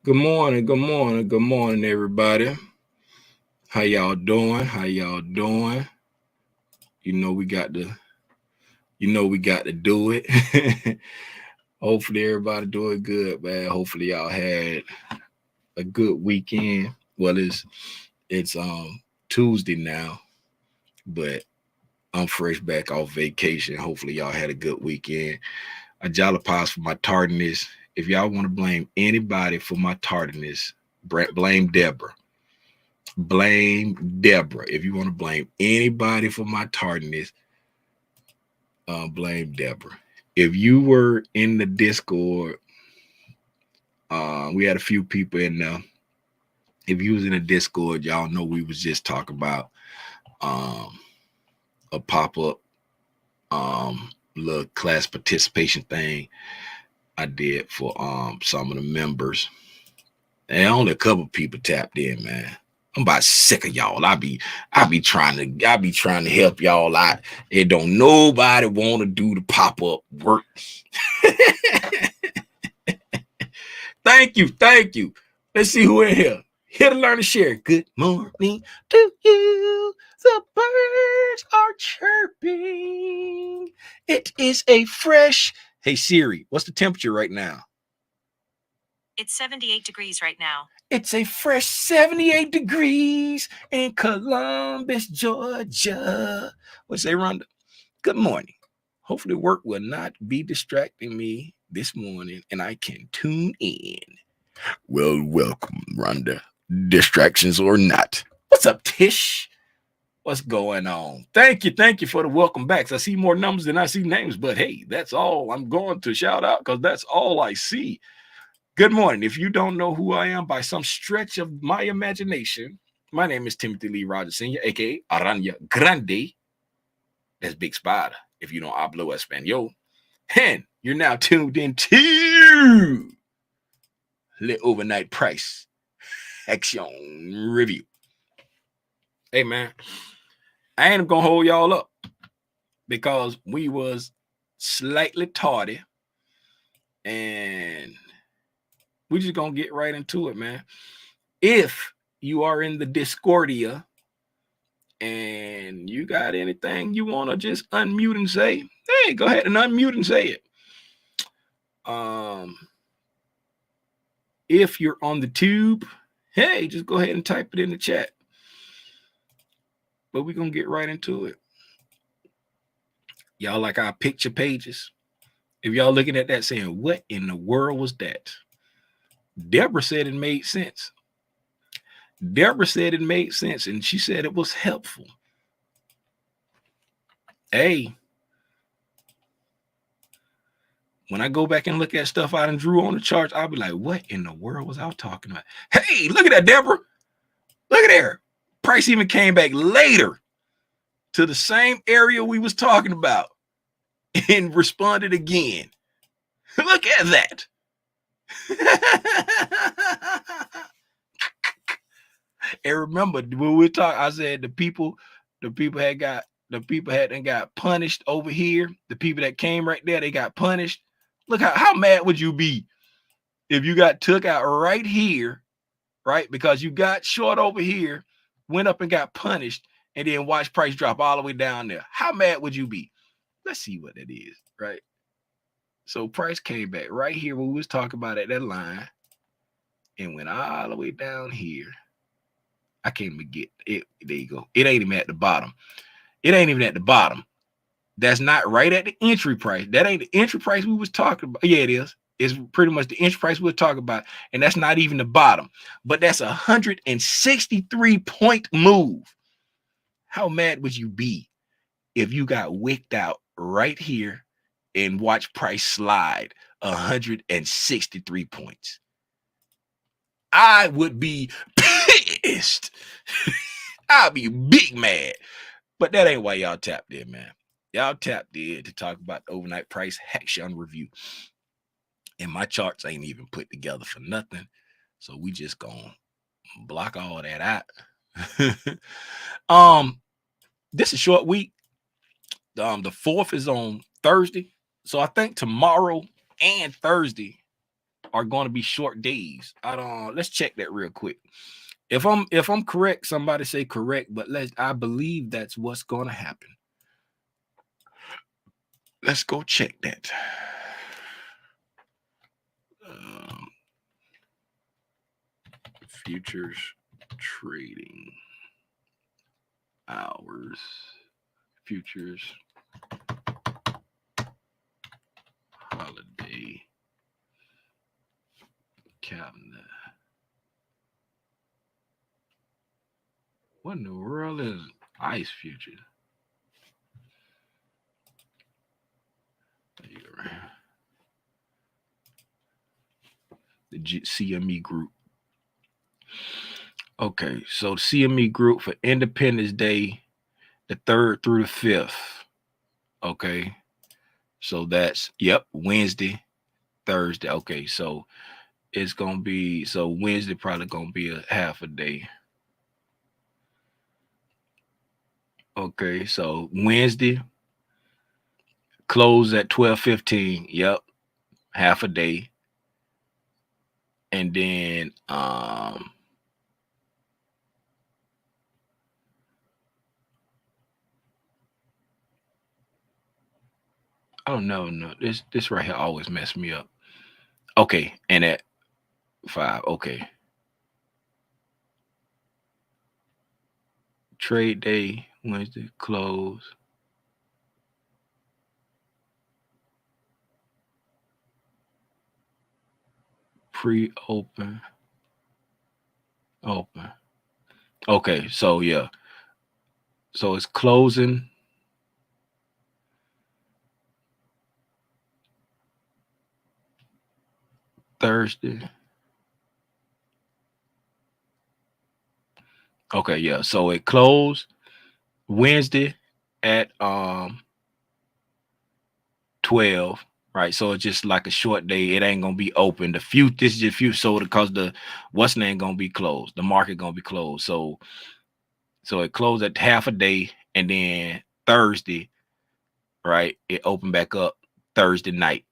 Good morning, everybody. How y'all doing? How y'all doing? You know we got to, we got to do it. Hopefully everybody doing good, man. Hopefully y'all had a good weekend. Well, it's Tuesday now, but I'm fresh back off vacation. Hopefully y'all had a good weekend. I jollipies for my tardiness. If y'all want to blame anybody for my tardiness, blame Deborah. Blame Deborah. If you want to blame anybody for my tardiness, blame Deborah. If you were in the Discord, we had a few people in there. If you was in the Discord, y'all know we was just talking about a pop-up little class participation thing I did for some of the members. And only a couple people tapped in, man. I'm about sick of y'all. I be trying to help y'all out. It don't nobody want to do the pop-up work. Thank you. Let's see who in here. Here to learn to share. Good morning to you. The birds are chirping. It is a fresh. Hey Siri, what's the temperature right now? It's 78 degrees right now. It's a fresh 78 degrees in Columbus, Georgia. What's say, Rhonda? Good morning. Hopefully work will not be distracting me this morning and I can tune in. Well, welcome, Rhonda. Distractions or not. What's up, Tish? What's going on? Thank you for the welcome backs. I see more numbers than I see names, but hey, that's all I'm going to shout out because that's all I see. Good morning. If you don't know who I am by some stretch of my imagination, my name is Timothy Lee Rogers Sr., aka Aranya Grande. That's Big Spider, if you don't hablo Espanol. And you're now tuned into the Overnight Price Action Review. Hey, man, I ain't gonna hold y'all up because we was slightly tardy and we just gonna get right into it, man. If you are in the Discordia and you got anything you want to just unmute and say, hey, go ahead and unmute and say it. If you're on the tube, hey, just go ahead and type it in the chat. But we're going to get right into it. Y'all like our picture pages? If y'all looking at that saying, what in the world was that? Deborah said it made sense. And she said it was helpful. Hey, when I go back and look at stuff I done drew on the charts, I'll be like, what in the world was I talking about? Hey, look at that, Deborah. Look at there. Price even came back later to the same area we was talking about and responded again. Look at that. And remember when we talk, I said the people hadn't got punished over here. The people that came right there, they got punished. Look how mad would you be if you got took out right here, right? Because you got short over here, went up and got punished, and then watch price drop all the way down there. How mad would you be? Let's see what it is, right? So price came back right here when we was talking about at that line and went all the way down here. I can't even get it. There you go. It ain't even at the bottom. That's not right at the entry price. That ain't the entry price we was talking about. Yeah, it is. It's pretty much the entry price we're talking about. And that's not even the bottom. But that's a 163-point move. How mad would you be if you got wicked out right here and watch price slide 163 points? I would be pissed. I'd be big mad. But that ain't why y'all tapped in, man. Y'all tapped in to talk about the overnight price action review. And my charts ain't even put together for nothing. So we just gonna block all that out. This is a short week. The 4th is on Thursday. So I think tomorrow and Thursday are going to be short days. Let's check that real quick. If I'm correct, somebody say correct, but I believe that's what's going to happen. Let's go check that. Futures trading hours. Futures holiday calendar. What in the world is ICE futures? The CME group. Okay, so the CME group for Independence Day, the 3rd through the 5th. Okay, so that's Wednesday, Thursday. Okay, so it's gonna be Wednesday probably gonna be a half a day. Okay, so Wednesday close at 12:15. Yep, half a day. And then oh no, this right here always messed me up. Okay, and at 5, okay. Trade day, Wednesday, close. Pre-open. Open. Okay, so yeah. So it's closing Thursday. Okay, yeah. So it closed Wednesday at 12, right? So it's just like a short day. It ain't gonna be open. This is just so because the what's name gonna be closed. The market gonna be closed. So it closed at half a day, and then Thursday, right? It opened back up Thursday night.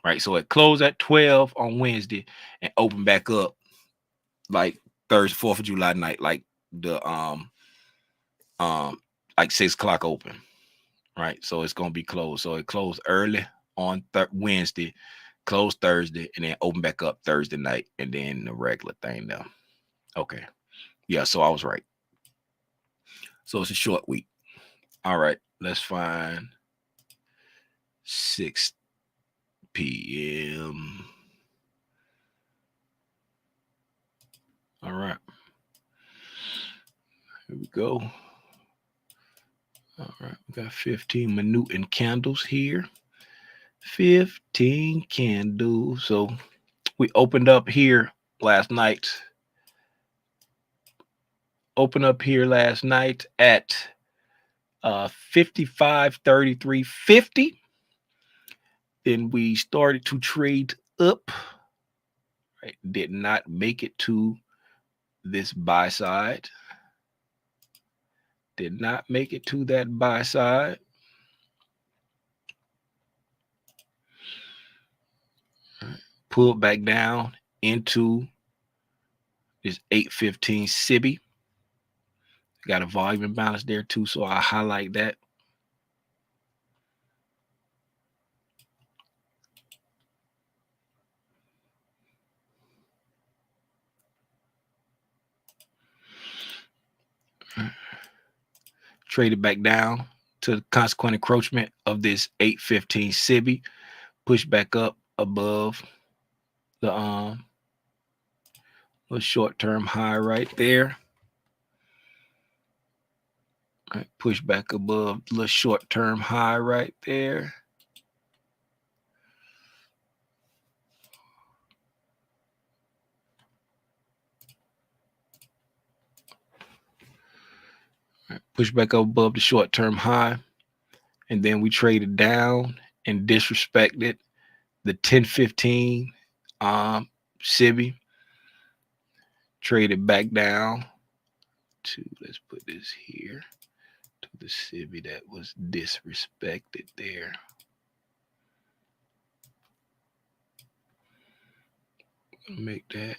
Right. So it closed at 12 on Wednesday and opened back up like Thursday, 4th of July night, like the like 6 o'clock open. Right. So it's gonna be closed. So it closed early on Wednesday, closed Thursday, and then open back up Thursday night, and then the regular thing now. Okay. Yeah, so I was right. So it's a short week. All right, let's find 6 p.m. All right. Here we go. All right, we got 15 minute and candles here. 15 candles. So we opened up here last night. Opened up here last night at 55.33.50. Then we started to trade up. Right, did not make it to this buy side. Did not make it to that buy side. Pulled back down into this 815 SIBI. Got a volume imbalance there too, so I highlight that. Traded back down to the consequent encroachment of this 815 SIBI. Pushed back up above the short-term high right there. Right, push back above the short-term high right there. Right, push back up above the short-term high. And then we traded down and disrespected the 1015 SIBI. Traded back down to, let's put this here, to the SIBI that was disrespected there. Make that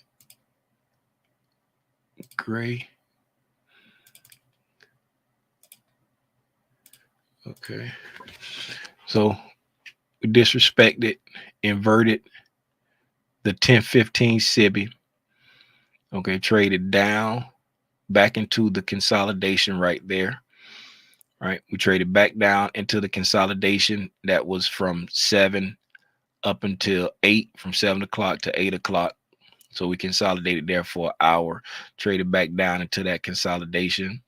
gray. Okay. So we disrespected, inverted the 1015 SIBI. Okay, traded down back into the consolidation right there. Right. We traded back down into the consolidation that was from 7 up until 8, from 7 o'clock to 8 o'clock. So we consolidated there for an hour, traded back down into that consolidation,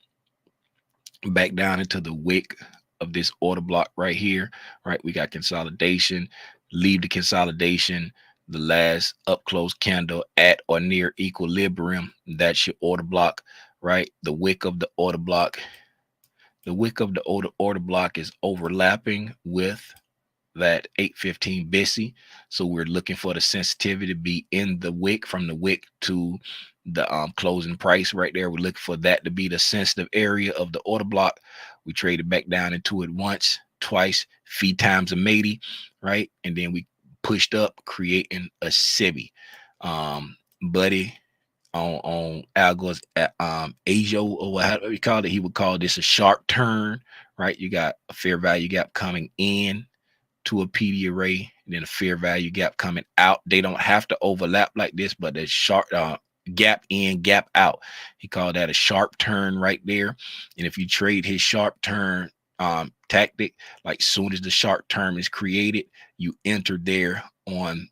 back down into the wick of this order block right here. Right. We got consolidation, leave the consolidation, the last up close candle at or near equilibrium. That's your order block. Right. The wick of the order block. The wick of the order block is overlapping with that 815 BISI. So we're looking for the sensitivity to be in the wick, from the wick to the closing price right there. We're looking for that to be the sensitive area of the order block. We traded back down into it once, twice, feed times a matey, right? And then we pushed up, creating a SIBI. Buddy on Algor's Ajo, or whatever you call it, he would call this a sharp turn, right? You got a fair value gap coming in to a PD array, and then a fair value gap coming out. They don't have to overlap like this, but there's sharp gap in, gap out. He called that a sharp turn right there. And if you trade his sharp turn tactic, like soon as the sharp turn is created, you enter there on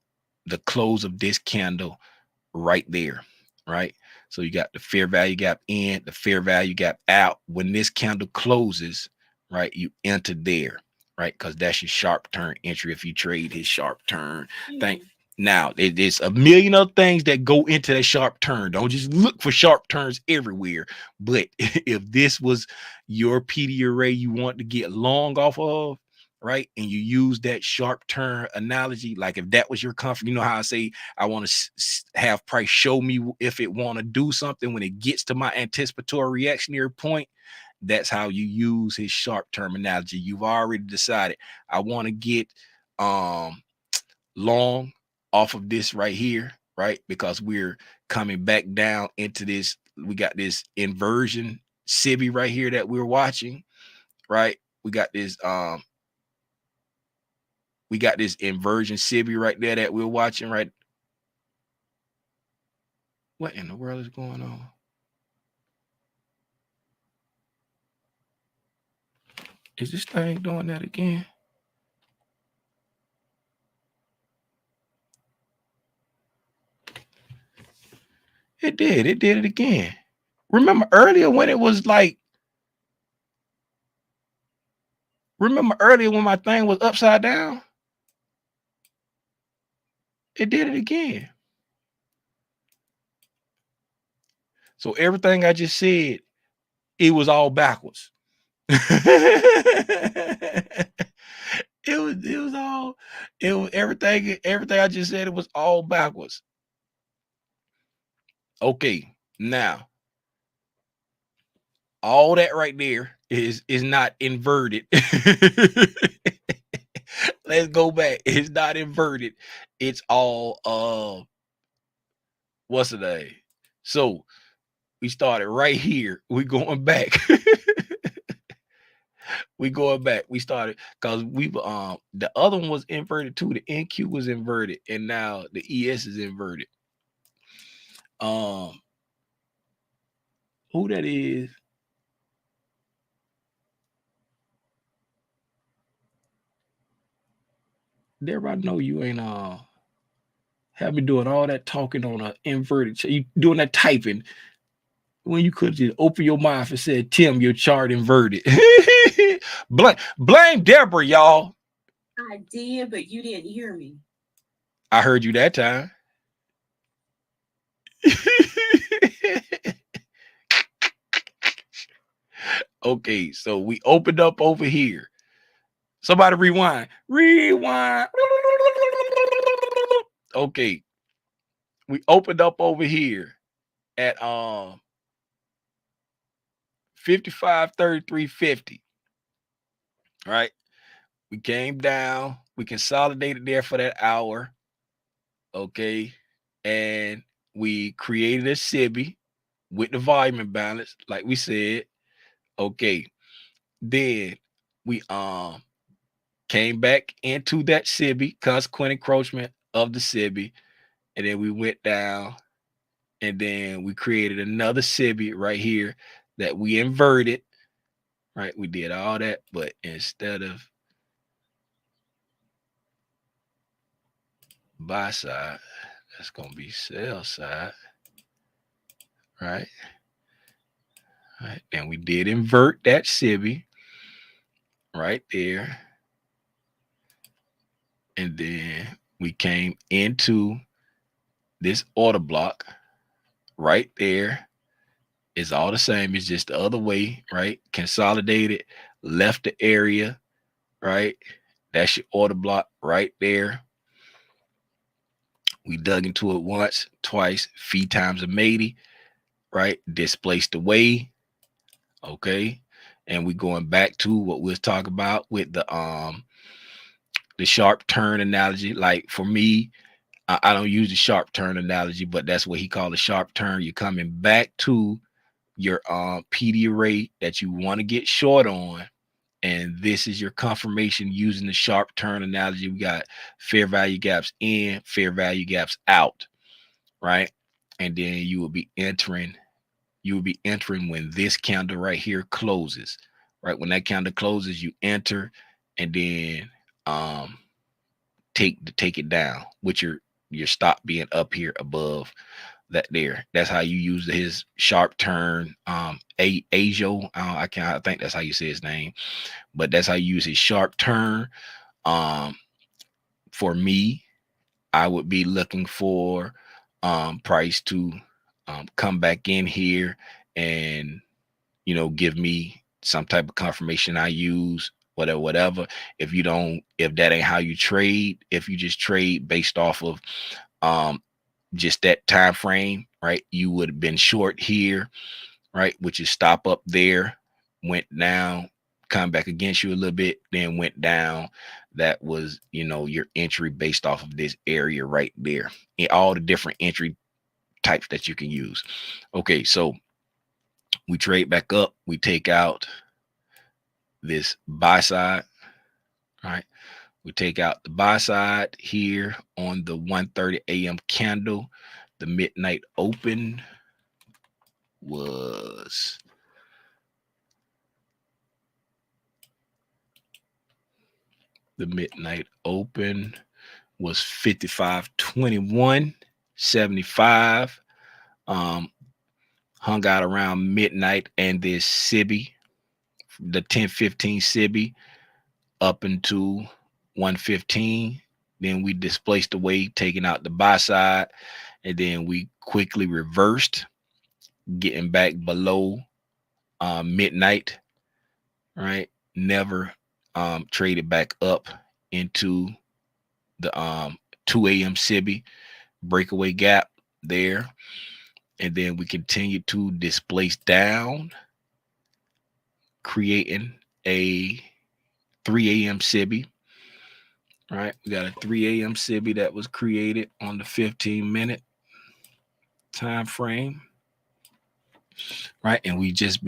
the close of this candle right there, right? So you got the fair value gap in, the fair value gap out. When this candle closes, right, you enter there, right? Because that's your sharp turn entry if you trade his sharp turn. Thank Now, there's a million other things that go into that sharp turn. Don't just look for sharp turns everywhere. But if this was your PD array you want to get long off of, right, and you use that sharp turn analogy, like if that was your comfort, you know how I say I want to have price show me if it want to do something when it gets to my anticipatory reactionary point. That's how you use his sharp terminology. You've already decided I want to get long off of this right here, right? Because we're coming back down into this. We got this inversion SIBI right here that we're watching, right? We got this inversion SIBI right there that we're watching, right? What in the world is going on? Is this thing doing that again? It did. It did it again. Remember earlier when it was like, remember earlier when my thing was upside down? It did it again. So everything I just said, it was all backwards. It was everything I just said, it was all backwards. Okay, now all that right there is not inverted. Let's go back. It's not inverted. It's all what's the name? So we started right here. We going back. We going back. We started because we the other one was inverted too. The NQ was inverted, and now the ES is inverted. Who that is? Everybody know you ain't have me doing all that talking on an inverted. You doing that typing when you could just open your mouth and said, "Tim, your chart inverted." Blame Deborah, y'all. I did, but you didn't hear me. I heard you that time. Okay, so we opened up over here. Somebody rewind. Rewind. Okay. We opened up over here at 55.33.50. Right? We came down, we consolidated there for that hour. Okay. and we created a SIBI with the volume imbalance, like we said. Okay, then we came back into that SIBI, consequent encroachment of the SIBI, and then we went down, and then we created another SIBI right here that we inverted. Right, we did all that, but instead of buy side, that's gonna be sell side. Right. Right. And we did invert that SIBI right there. And then we came into this order block right there. It's all the same. It's just the other way, right? Consolidated, left the area, right? That's your order block right there. We dug into it once, twice, fee times a 80, right? Displaced away. Okay. And we going back to what we was talking about with the sharp turn analogy. Like for me, I don't use the sharp turn analogy, but that's what he called a sharp turn. You're coming back to your PD array that you want to get short on, and this is your confirmation using the sharp turn analogy. We got fair value gaps in, fair value gaps out, right? And then you will be entering when this candle right here closes, right? When that candle closes, you enter, and then take it down with your stop being up here above that there. That's how you use his sharp turn. Ajo, I think that's how you say his name, but that's how you use his sharp turn. For me, I would be looking for price to come back in here and give me some type of confirmation. I use whatever. If that ain't how you trade, if you just trade based off of just that time frame, right, you would have been short here, right, which is stop up there, went down, come back against you a little bit, then went down. That was your entry based off of this area right there, and all the different entry types that you can use. Okay, so we trade back up, we take out this buy side, right? We take out the buy side here on the 1:30 a.m. candle. The midnight open was the midnight open was 55.21.75. Hung out around midnight, and this SIBI, the 1015 SIBI, up into 115. Then we displaced away, taking out the buy side, and then we quickly reversed, getting back below midnight, right? Never traded back up into the 2 a.m. SIBI breakaway gap there. And then we continue to displace down, creating a 3 a.m. SIBI. Right, we got a 3 a.m. SIBI that was created on the 15-minute time frame. Right, and we just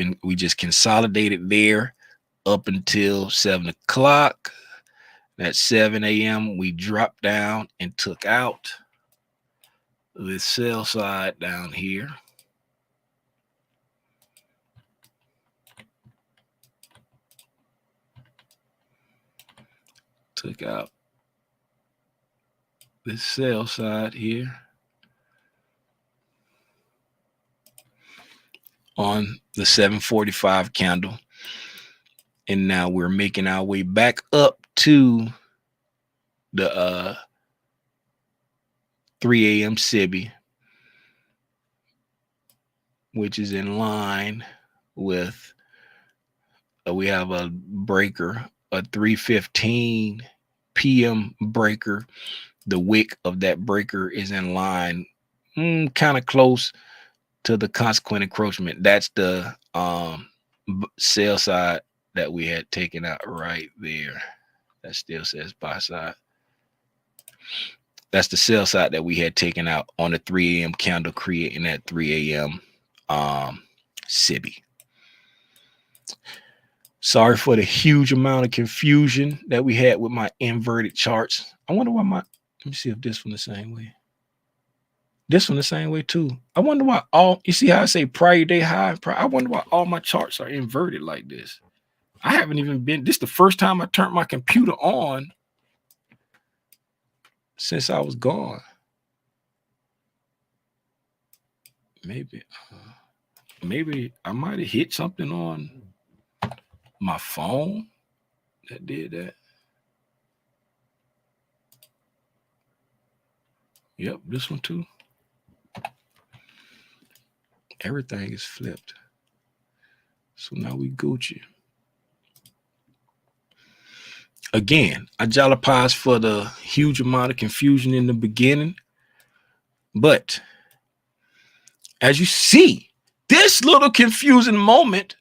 consolidated there up until 7 o'clock. At 7 a.m. we dropped down and took out the sell side down here. Took out this sell side here on the 745 candle. And now we're making our way back up to the 3 a.m. SIBI, which is in line with we have a breaker, a 3:15 p.m. breaker. The wick of that breaker is in line, kind of close to the consequent encroachment. That's the sell side that we had taken out right there. That still says buy side. That's the sell side that we had taken out on the 3 a.m. candle, creating that 3 a.m. SIBI. Sorry for the huge amount of confusion that we had with my inverted charts. I wonder why let me see if this one the same way. This one the same way too. I wonder why you see how I say prior day high? I wonder why all my charts are inverted like this. I haven't even this is the first time I turned my computer on since I was gone. Maybe I might have hit something on my phone that did that. Yep, this one too. Everything is flipped. So now we Gucci. Again, I apologize for the huge amount of confusion in the beginning. But as you see, this little confusing moment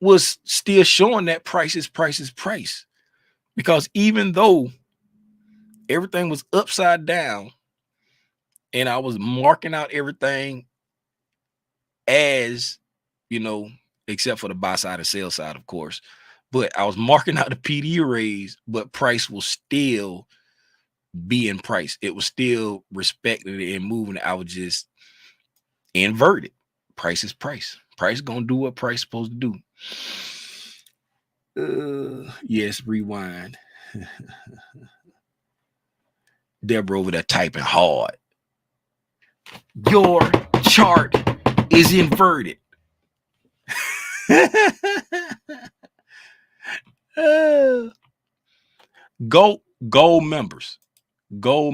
was still showing that price is price. Because even though everything was upside down and I was marking out everything as, except for the buy side and sell side, of course, but I was marking out the PD arrays, but price will still be in price. It was still respected and moving. I was just inverted. Price is price. Price gonna do what price supposed to do. Yes, rewind. Deborah over there typing hard. Your chart is inverted. Gold members. Let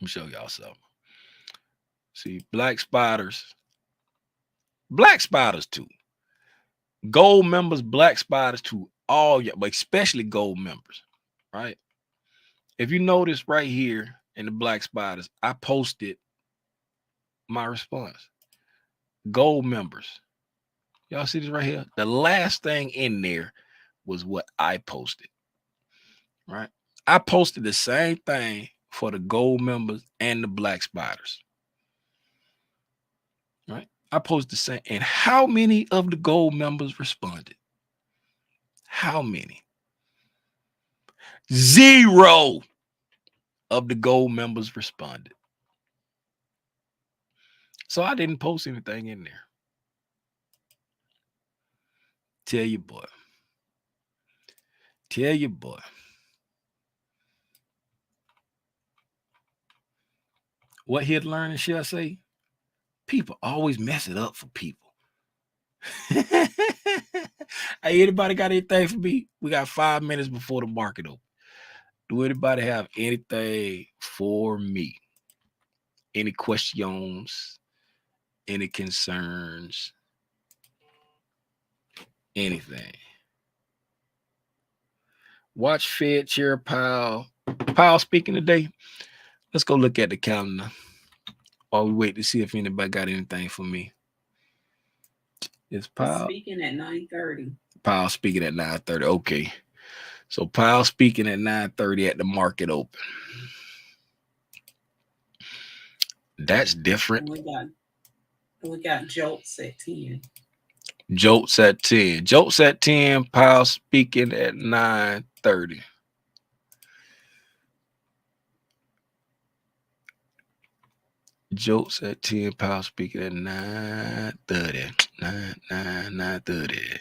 me show y'all something. See, black spiders too. Gold members, black spiders too. All y'all, but especially gold members, right? If you notice right here in the black spiders, I posted my response. Gold members. Y'all see this right here? The last thing in there was what I posted, right? I posted the same thing for the gold members and the black spiders, right? I posted the same. And how many of the gold members responded? How many? 0 of the gold members responded. So I didn't post anything in there. Tell you, boy. What here to learn and shall I say? People always mess it up for people. Hey, anybody got anything for me? We got 5 minutes before the market open. Do anybody have anything for me? Any questions? Any concerns? Anything? Watch Fed Chair Powell speaking today. Let's go look at the calendar while we wait to see if anybody got anything for me. Is Powell speaking at 9:30? Powell speaking at 9:30. Okay. So Powell speaking at 9:30 at the market open. That's different. We got jolts at 10. Jolts at 10. Powell speaking at 9:30. Jolts at 10. Powell speaking at 9:30. 9:30.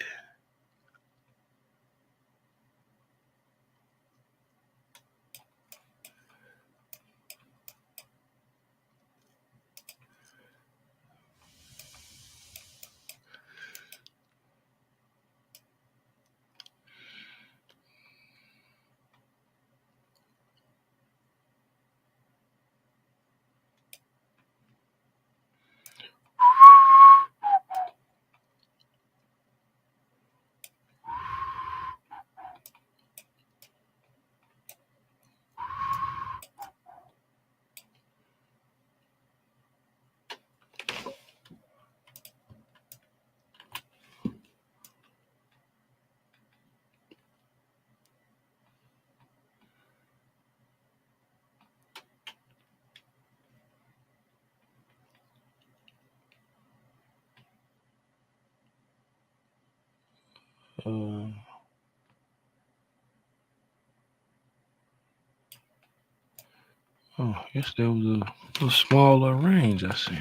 Yes, there was a smaller range, I see.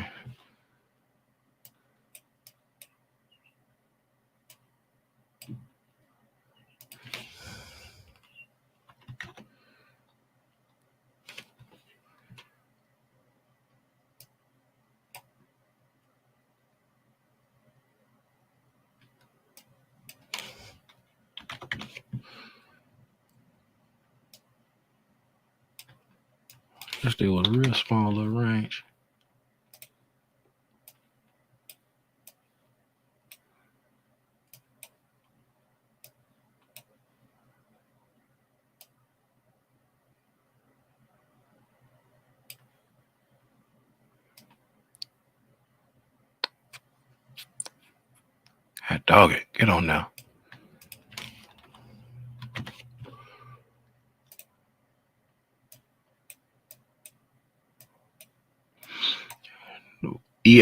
Yes, there was a real smaller range. Hot dog it. Get on now.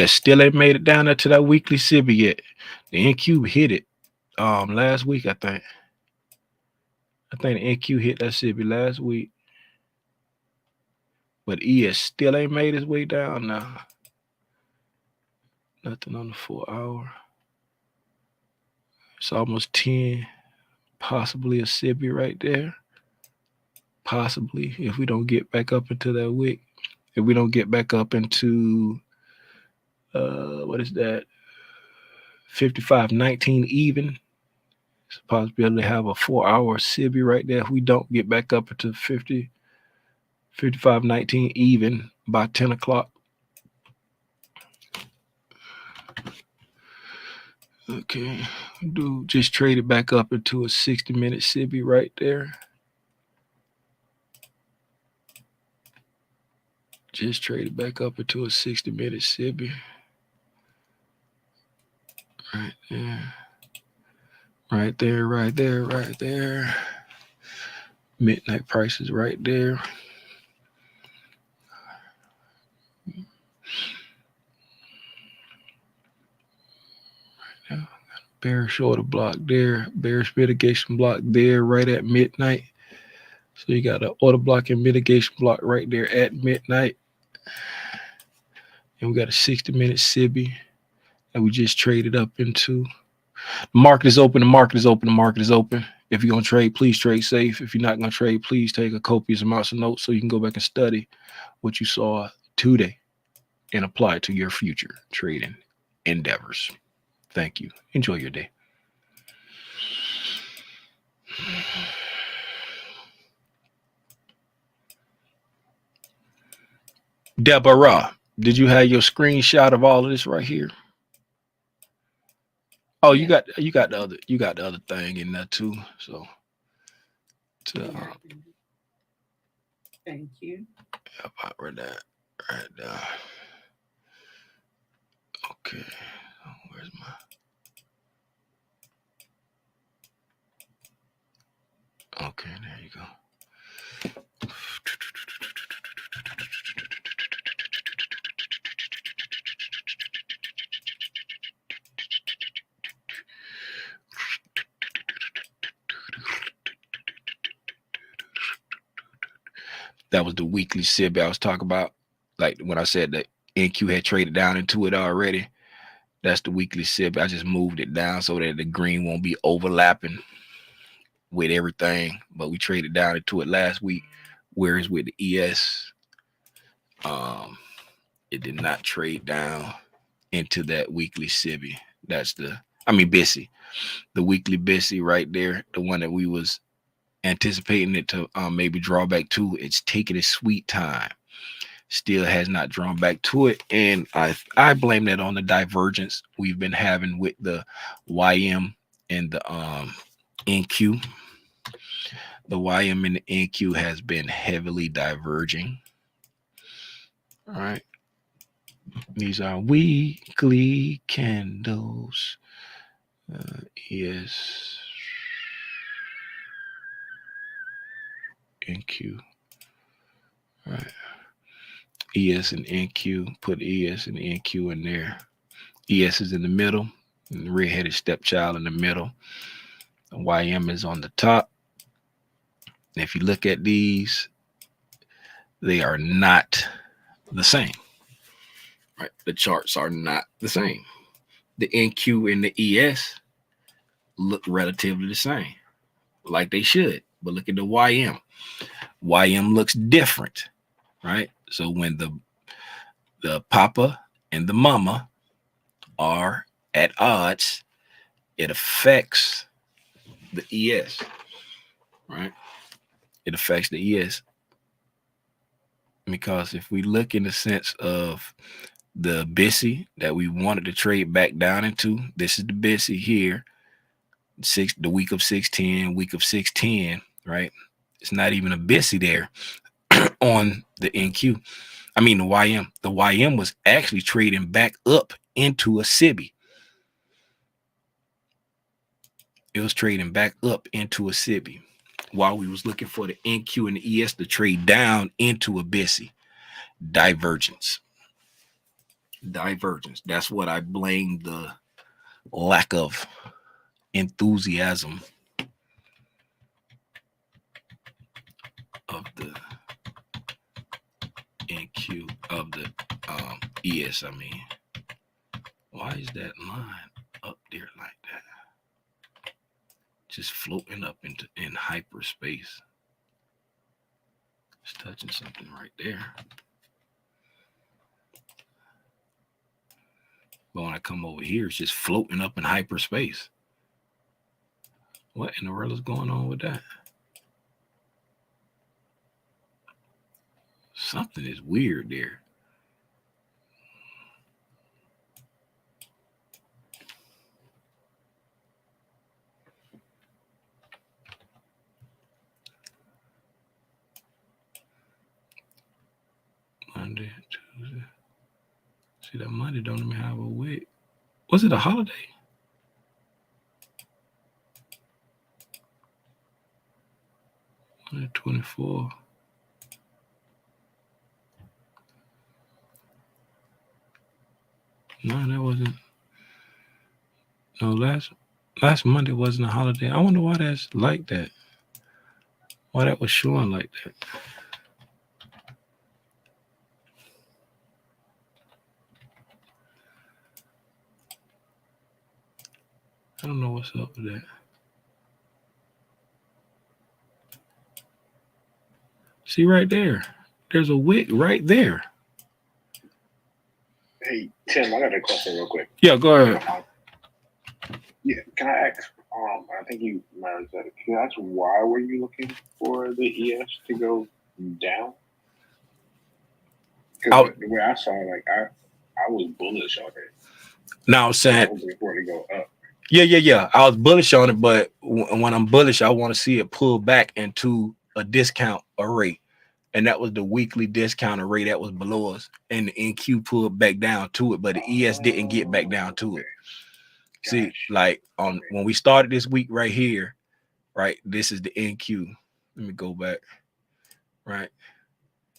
Still ain't made it down there to that weekly SIBI yet. The NQ hit it last week, I think. I think the NQ hit that SIBI last week. But ES still ain't made his way down now. Nothing on the 4 hour. It's almost 10. Possibly a SIBI right there. Possibly, if we don't get back up into that wick. If we don't get back up into what is that? 55.19 even. It's a possibility to have a 4 hour SIBI right there if we don't get back up into 55.19 even by 10 o'clock. Okay, dude just traded back up into a 60-minute SIBI right there. Just traded back up into a 60-minute SIBI. Right there. Right there, right there, right there. Midnight prices right there. Bearish order block there. Bearish mitigation block there right at midnight. So you got an order block and mitigation block right there at midnight. And we got a 60-minute SIBI that we just traded up into. The market is open. The market is open. The market is open. If you're going to trade, please trade safe. If you're not going to trade, please take a copious amounts of notes so you can go back and study what you saw today and apply it to your future trading endeavors. Thank you. Enjoy your day. Deborah, did you have your screenshot of all of this right here? Oh, you got the other thing in there too. So thank you. I read that right there. Okay, where's my? Okay, there you go. That was the weekly SIB I was talking about. Like when I said that NQ had traded down into it already. That's the weekly SIB. I just moved it down so that the green won't be overlapping with everything. But we traded down into it last week. Whereas with the ES, it did not trade down into that weekly SIBI. That's BISI. The weekly BISI right there, the one that we was anticipating it to maybe draw back to. It's taking its sweet time. Still has not drawn back to it. And I blame that on the divergence we've been having with the YM and the NQ. The YM and the NQ has been heavily diverging. All right. These are weekly candles. ES, NQ. All right. ES and NQ. Put ES and NQ in there. ES is in the middle. And the red-headed stepchild in the middle. YM is on the top. If you look at these, they are not the same. Right? The charts are not the same. The NQ and the ES look relatively the same, like they should. But look at the YM. YM looks different, right? So when the papa and the mama are at odds, it affects the ES, right? It affects the ES. Because if we look in the sense of the BISI that we wanted to trade back down into, this is the BISI here, the week of 610, week of 610, right? It's not even a BISI there on the NQ. I mean, the YM. The YM was actually trading back up into a SIBI. It was trading back up into a SIBI while we was looking for the NQ and the ES to trade down into a BISI. Divergence. That's what I blame the lack of enthusiasm of the NQ of the ES. I mean, why is that line up there like that? Just floating up in hyperspace. It's touching something right there. But when I come over here, it's just floating up in hyperspace. What in the world is going on with that? Something is weird there. Monday, Tuesday. See, that Monday don't even have a week. Was it a holiday? Monday, 24. No, that wasn't. No, last Monday wasn't a holiday. I wonder why that's like that. Why that was showing like that. I don't know what's up with that. See right there. There's a wick right there. Hey, Tim, I got a question real quick. Yeah, go ahead. Yeah, can I ask? I think you might have said it. Can I ask why were you looking for the ES to go down? Because the way I saw it, like I was bullish on it. Now I'm saying, I was looking for it to go up. Yeah. I was bullish on it, but when I'm bullish, I want to see it pull back into a discount array. And that was the weekly discount array that was below us. And the NQ pulled back down to it, but the ES didn't get back down to it. See, like when we started this week right here, right? This is the NQ. Let me go back. Right.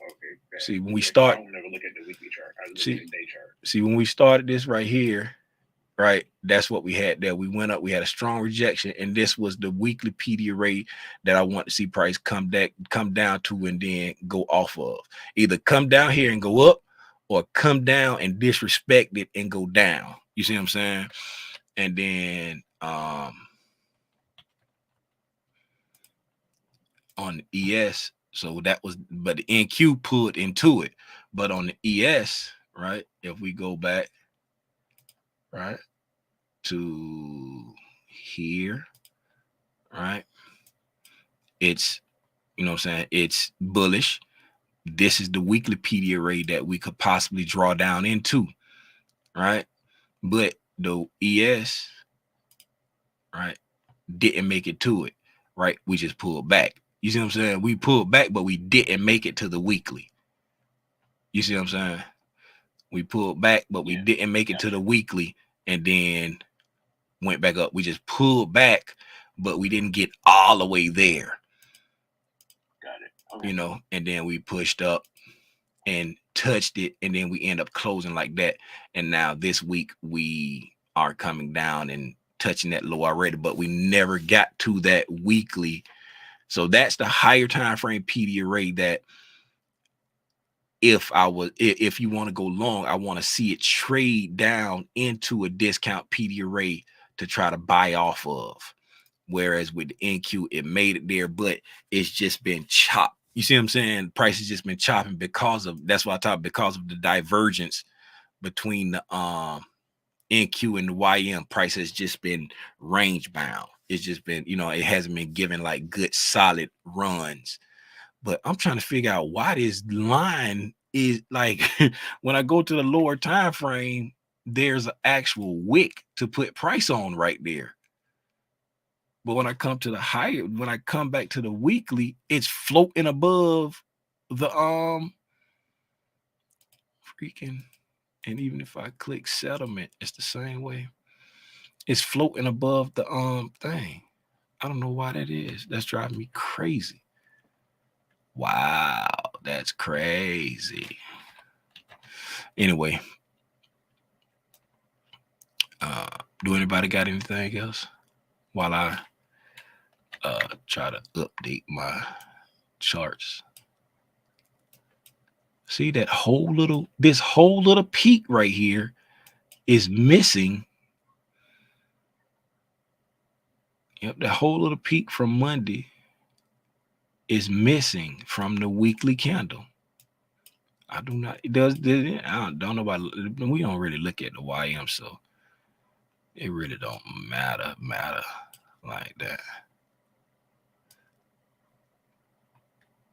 Okay. See, when we start, I don't never look at the weekly chart. I look at the day chart. See, when we started this right here, right, that's what we had there. We went up, we had a strong rejection, and this was the weekly PD array that I want to see price come down to and then go off of. Either come down here and go up, or come down and disrespect it and go down. You see what I'm saying? And then on the ES, so that was, but the NQ pulled into it. But on the ES, right, if we go back, right, to here, right, it's, you know what I'm saying, it's bullish. This is the weekly PD array that we could possibly draw down into, right? But the ES, right, didn't make it to it, right? We just pulled back. You see what I'm saying? We pulled back, but we didn't make it to the weekly. You see what I'm saying? We pulled back, but we didn't make it to the weekly, and then went back up. We just pulled back, but we didn't get all the way there. Got it. Okay. You know, and then we pushed up and touched it, and then we end up closing like that. And now this week we are coming down and touching that low already, but we never got to that weekly. So that's the higher time frame PD array that if you want to go long, I want to see it trade down into a discount PD array to try to buy off of. Whereas with the NQ, it made it there, but it's just been chopped. You see what I'm saying? Price has just been chopping because of, that's why I talk, because of the divergence between the NQ and the YM. Price has just been range bound. It's just been, you know, it hasn't been given like good solid runs. But I'm trying to figure out why this line is like when I go to the lower time frame, there's an actual wick to put price on right there. But when I come to the higher, when I come back to the weekly, it's floating above the freaking, and even if I click settlement, it's the same way. It's floating above the thing. I don't know why that is. That's driving me crazy. Wow, that's crazy. Anyway, do anybody got anything else while I try to update my charts? See that whole little, this whole little peak right here is missing. Yep, that whole little peak from Monday is missing from the weekly candle. I do not, it does, I don't know about, we don't really look at the YM, so it really don't matter like that.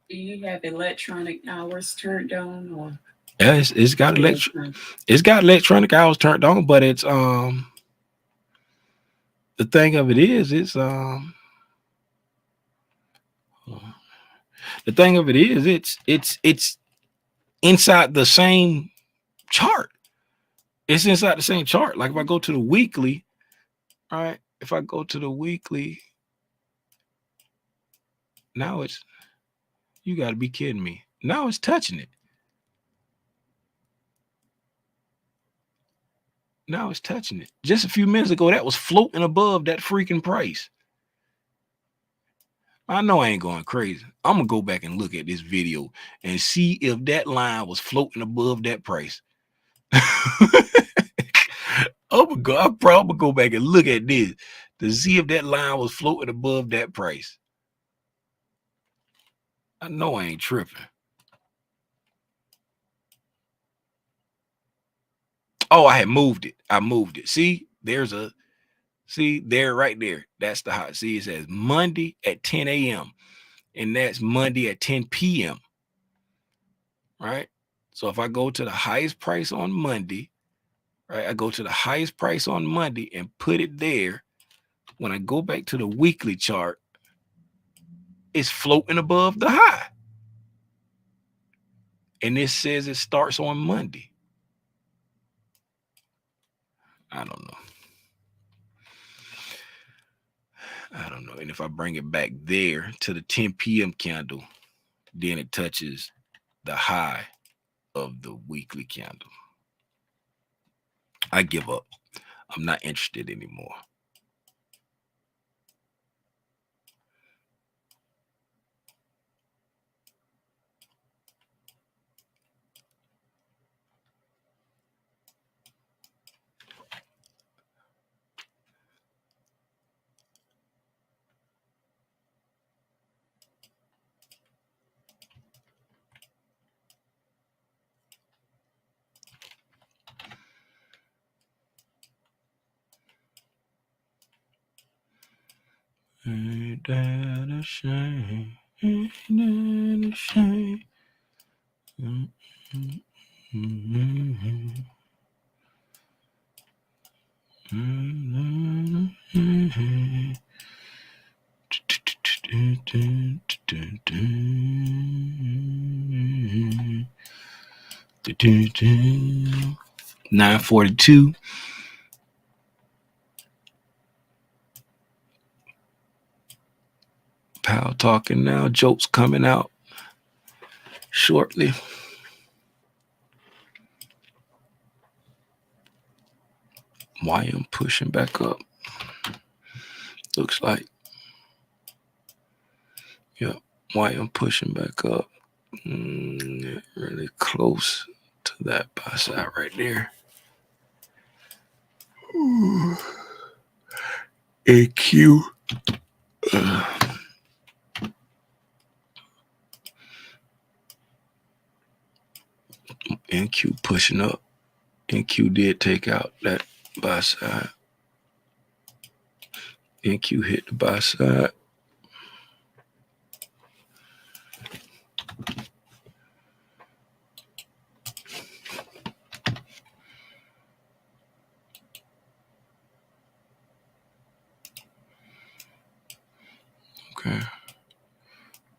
Do you have electronic hours turned on, or? Yeah, it's got electronic hours turned on, but it's the thing of it is it's the thing of it is it's inside the same chart. It's inside the same chart. Like if I go to the weekly, all right, if I go to the weekly, now it's, you got to be kidding me. Now it's touching it. Now it's touching it. Just a few minutes ago, that was floating above that freaking price. I know I ain't going crazy. I'm going to go back and look at this video and see if that line was floating above that price. I'm probably go back and look at this to see if that line was floating above that price. I know I ain't tripping. Oh, I had moved it. I moved it. See, there's a, see there, right there. That's the hot. See, it says Monday at 10 a.m. and that's Monday at 10 p.m. Right? So if I go to the highest price on Monday, right? I go to the highest price on Monday and put it there. When I go back to the weekly chart, it's floating above the high. And this says it starts on Monday. I don't know. I don't know. And if I bring it back there to the 10 p.m. candle, then it touches the high of the weekly candle. I give up. I'm not interested anymore. Ain't that a shame? Ain't that a shame? $9.42. Powell talking now. Jokes coming out shortly. Why I'm pushing back up. Looks like. Yep. YM pushing back up. Really close to that buy side right there. Ooh. AQ. NQ pushing up. NQ did take out that buy side. NQ hit the buy side. Okay.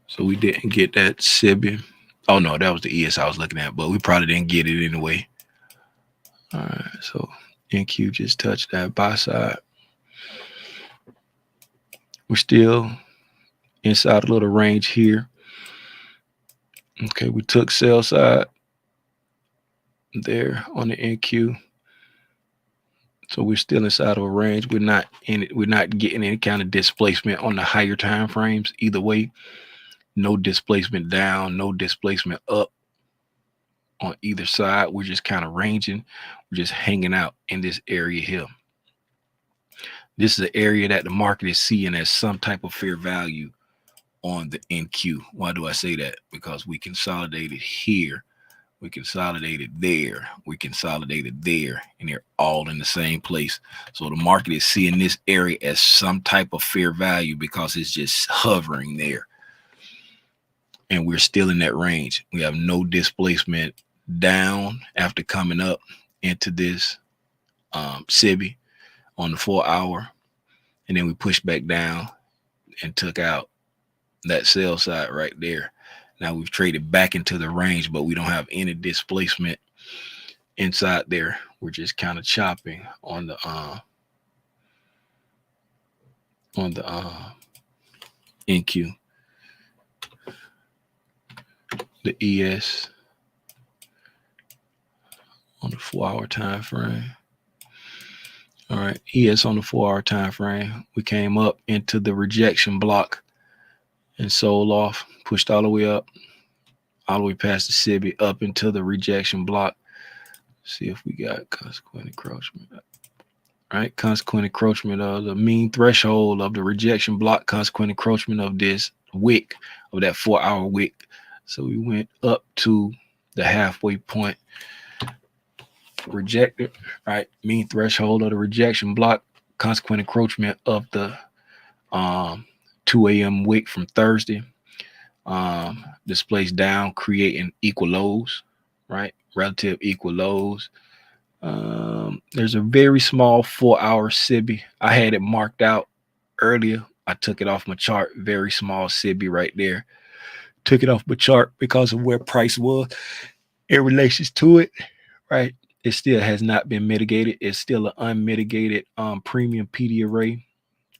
So we didn't get that SIBI. Oh no, that was the ES I was looking at, but we probably didn't get it anyway. All right, so NQ just touched that buy side. We're still inside a little range here. Okay, we took sell side there on the NQ. So we're still inside of a range. We're not in it. We're not getting any kind of displacement on the higher time frames. Either way, no displacement down, no displacement up on either side. We're just kind of ranging. We're just hanging out in this area here. This is an area that the market is seeing as some type of fair value on the NQ. Why do I say that? Because we consolidated here. We consolidated there. We consolidated there. And they're all in the same place. So the market is seeing this area as some type of fair value because it's just hovering there. And we're still in that range. We have no displacement down after coming up into this SIBI on the 4 hour. And then we pushed back down and took out that sell side right there. Now we've traded back into the range, but we don't have any displacement inside there. We're just kind of chopping on the NQ. The ES on the 4 hour time frame. All right, ES on the 4 hour time frame. We came up into the rejection block and sold off, pushed all the way up, all the way past the SIBI up into the rejection block. See if we got consequent encroachment. All right, consequent encroachment of the mean threshold of the rejection block, consequent encroachment of this wick, of that 4 hour wick. So we went up to the halfway point, rejected, right? Mean threshold of the rejection block, consequent encroachment of the 2 a.m. wick from Thursday. Displays down, creating equal lows, right? Relative equal lows. There's a very small 4 hour SIBI. I had it marked out earlier. I took it off my chart. Very small SIBI right there. Took it off my chart because of where price was in relation to it, right? It still has not been mitigated. It's still an unmitigated premium PD array,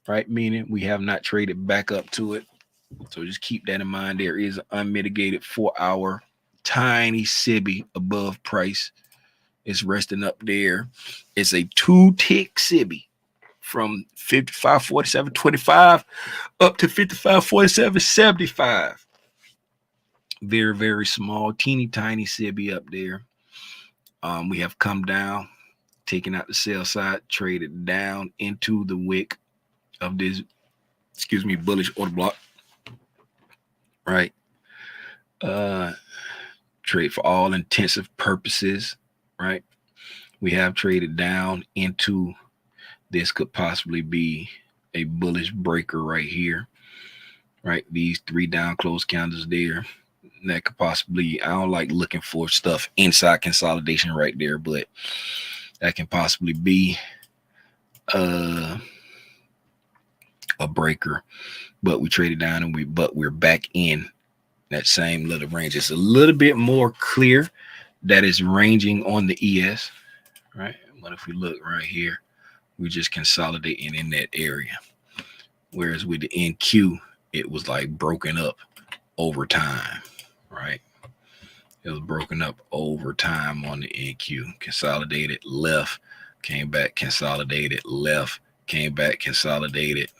right? Meaning we have not traded back up to it. So just keep that in mind. There is an unmitigated 4 hour tiny SIBI above price. It's resting up there. It's a 2-tick SIBI from 55.47.25 up to 55.47.75. Very, very small, teeny tiny SIBI up there. We have come down, taken out the sell side, traded down into the wick of this, bullish order block. Right. Trade for all intensive purposes, right? We have traded down into this, could possibly be a bullish breaker right here, right? These 3 down close candles there. That could possibly, I don't like looking for stuff inside consolidation right there, but that can possibly be a breaker. But we traded down and we're back in that same little range. It's a little bit more clear that it's ranging on the ES, right? But if we look right here, we're just consolidating in that area. Whereas with the NQ, it was like broken up over time, right? It was broken up over time on the NQ. Consolidated left, came back, consolidated left, came back, consolidated,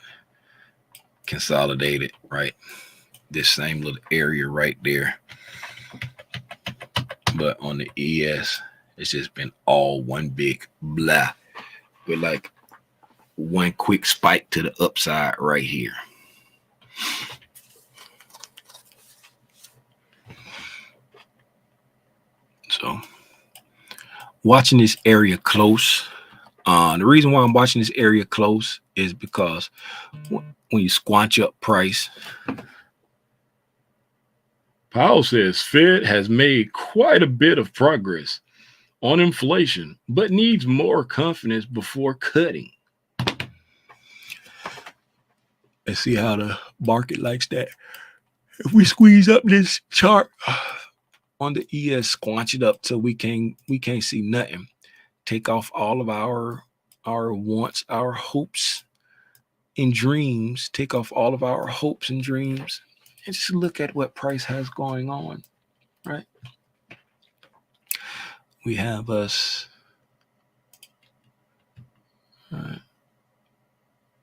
consolidated, right? This same little area right there. But on the ES, it's just been all one big blah with like one quick spike to the upside right here. So watching this area close. The reason why I'm watching this area close is because when you squanch up price, Powell says Fed has made quite a bit of progress on inflation, but needs more confidence before cutting. Let's see how the market likes that. If we squeeze up this chart on the ES, squanch it up till we can't see nothing. Take off all of our wants, our hopes and dreams. Take off all of our hopes and dreams, and just look at what price has going on, right? We have us. Right.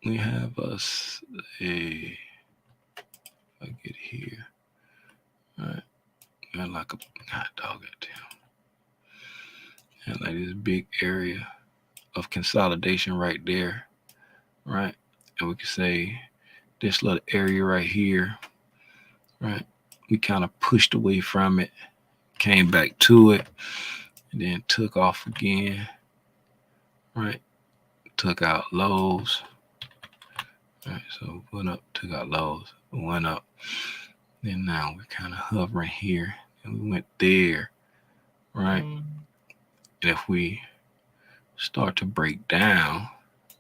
We have us a. I get here. All right. And like a hot dog at them. And like this big area of consolidation right there. Right. And we could say this little area right here. Right. We kind of pushed away from it, came back to it, and then took off again. Right. Took out lows. Right. So went up, took out lows, went up. Then now we're kind of hovering here, and we went there, right? And if we start to break down,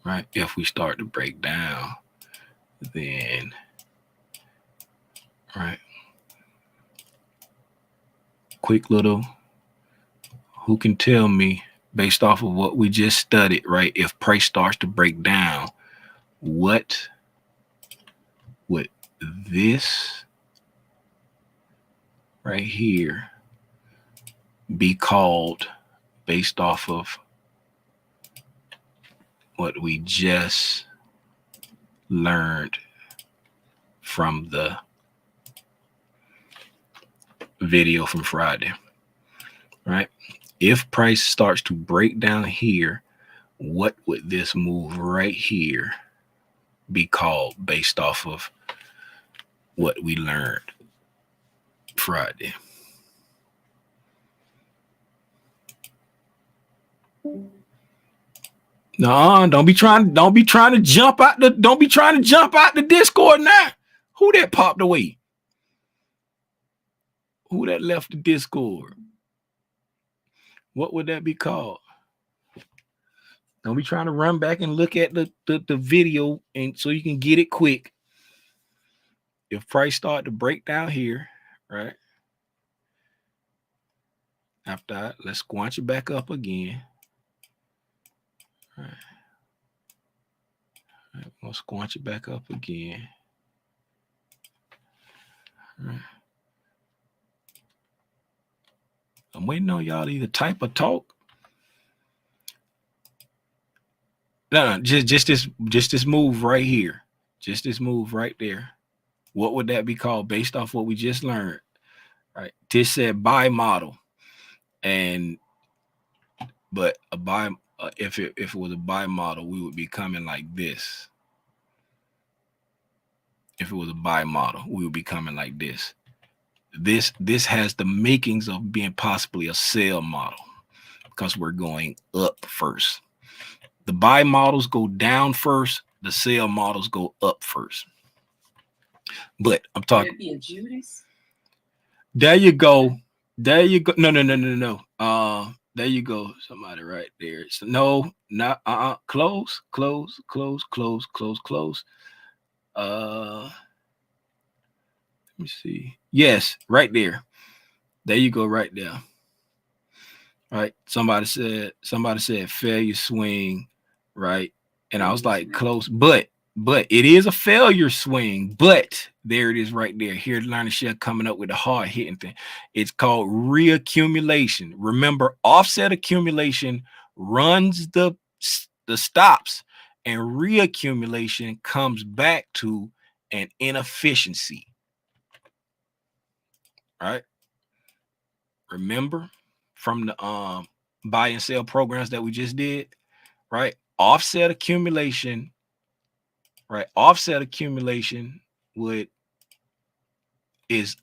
right? If we start to break down, then, right? Quick little, who can tell me based off of what we just studied, right? If price starts to break down, what would this right here be called based off of what we just learned from the video from Friday, right? If price starts to break down here, what would this move right here be called based off of what we learned Friday? No, don't be trying to jump out the Discord now. Who that popped away? Who that left the Discord? What would that be called? Don't be trying to run back and look at the video and so you can get it quick. If price start to break down here, right? After that, let's squanch it back up again. All right. All right, we'll squanch it back up again. All right. I'm waiting on y'all to either type or talk. No, just this move right here. Just this move right there. What would that be called based off what we just learned? Right. This said buy model. But a buy if it was a buy model, we would be coming like this. If it was a buy model, we would be coming like this. This has the makings of being possibly a sell model because we're going up first. The buy models go down first. The sell models go up first. But I'm talking. Could it be a Judas? There you go. There you go. No. There you go. Somebody right there. So no, not close. Let me see. Yes, right there. There you go, right there. All right. Somebody said failure swing, right? And I was like close, but it is a failure swing, but there it is right there. Here, learning share coming up with the hard hitting thing. It's called reaccumulation. Remember, offset accumulation runs the stops, and reaccumulation comes back to and inefficiency. Right? Remember from the buy and sell programs that we just did, right? Offset accumulation, right? Offset accumulation is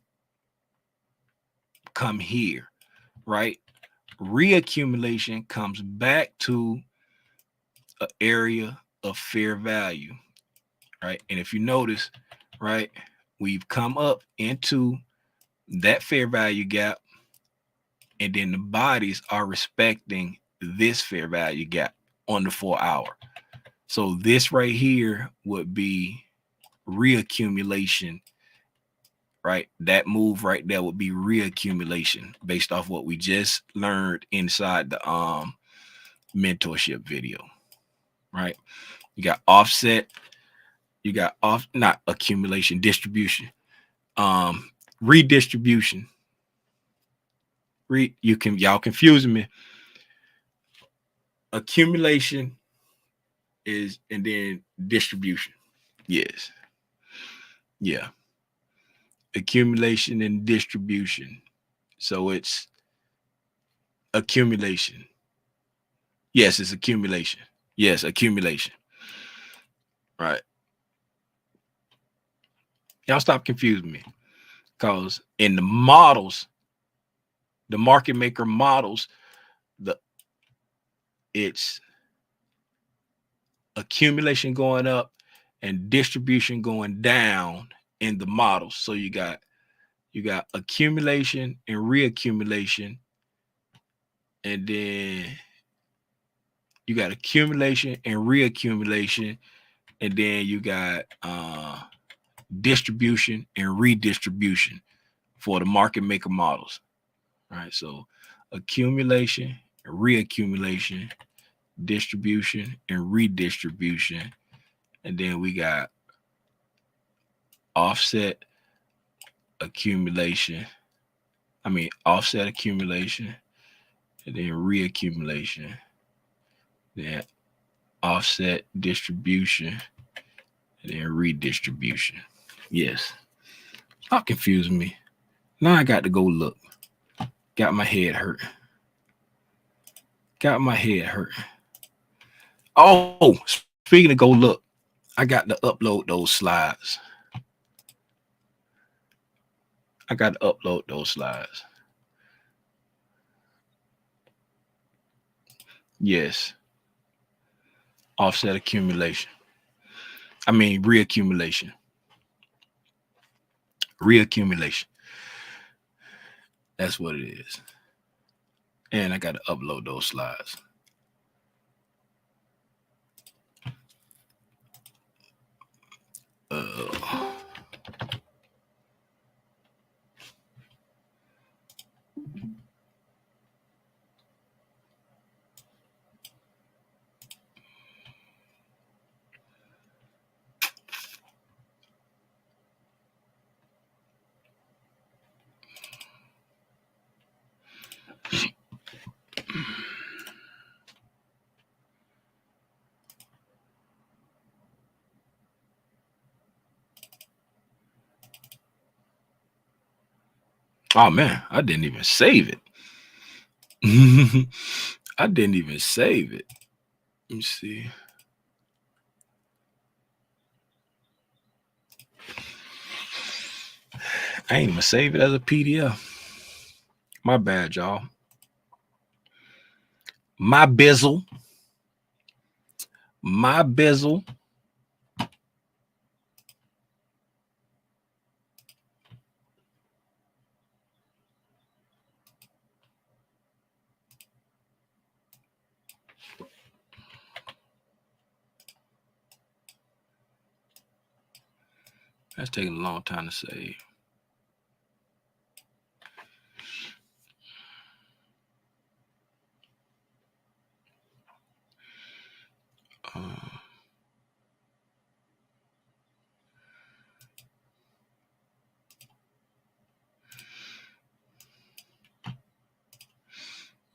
come here, right? Reaccumulation comes back to an area of fair value, right? And if you notice, right, we've come up into that fair value gap, and then the bodies are respecting this fair value gap on the 4 hour. So this right here would be reaccumulation, right? That move right there would be reaccumulation based off what we just learned inside the mentorship video, right? You got offset, you got not accumulation, distribution, redistribution. Y'all confusing me. Accumulation is, and then distribution. Yes. Yeah. Accumulation and distribution. So it's accumulation. Yes, it's accumulation. Yes, accumulation. Right. Y'all stop confusing me. Because in the models, the market maker models, it's accumulation going up and distribution going down in the models. So you got accumulation and reaccumulation, and then you got accumulation and reaccumulation, and then you got distribution and redistribution for the market maker models. All right, so accumulation, reaccumulation, distribution, and redistribution, and then we got offset accumulation. Offset accumulation, and then reaccumulation, then offset distribution, and then redistribution. Yes. Stop confusing me. Now I got to go look. Got my head hurt. Oh, speaking of go look, I got to upload those slides. Yes. Offset accumulation. Reaccumulation. That's what it is. And I got to upload those slides. Oh man, I didn't even save it. Let me see. I ain't even save it as a PDF. My bad, y'all. My bizzle. That's taking a long time to save.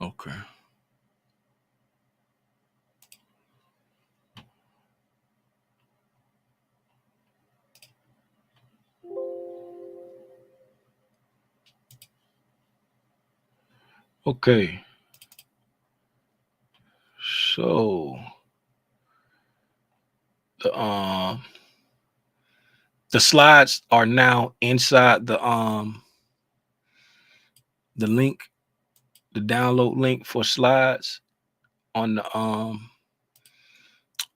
Okay. Okay. So the slides are now inside the link, the download link for slides on the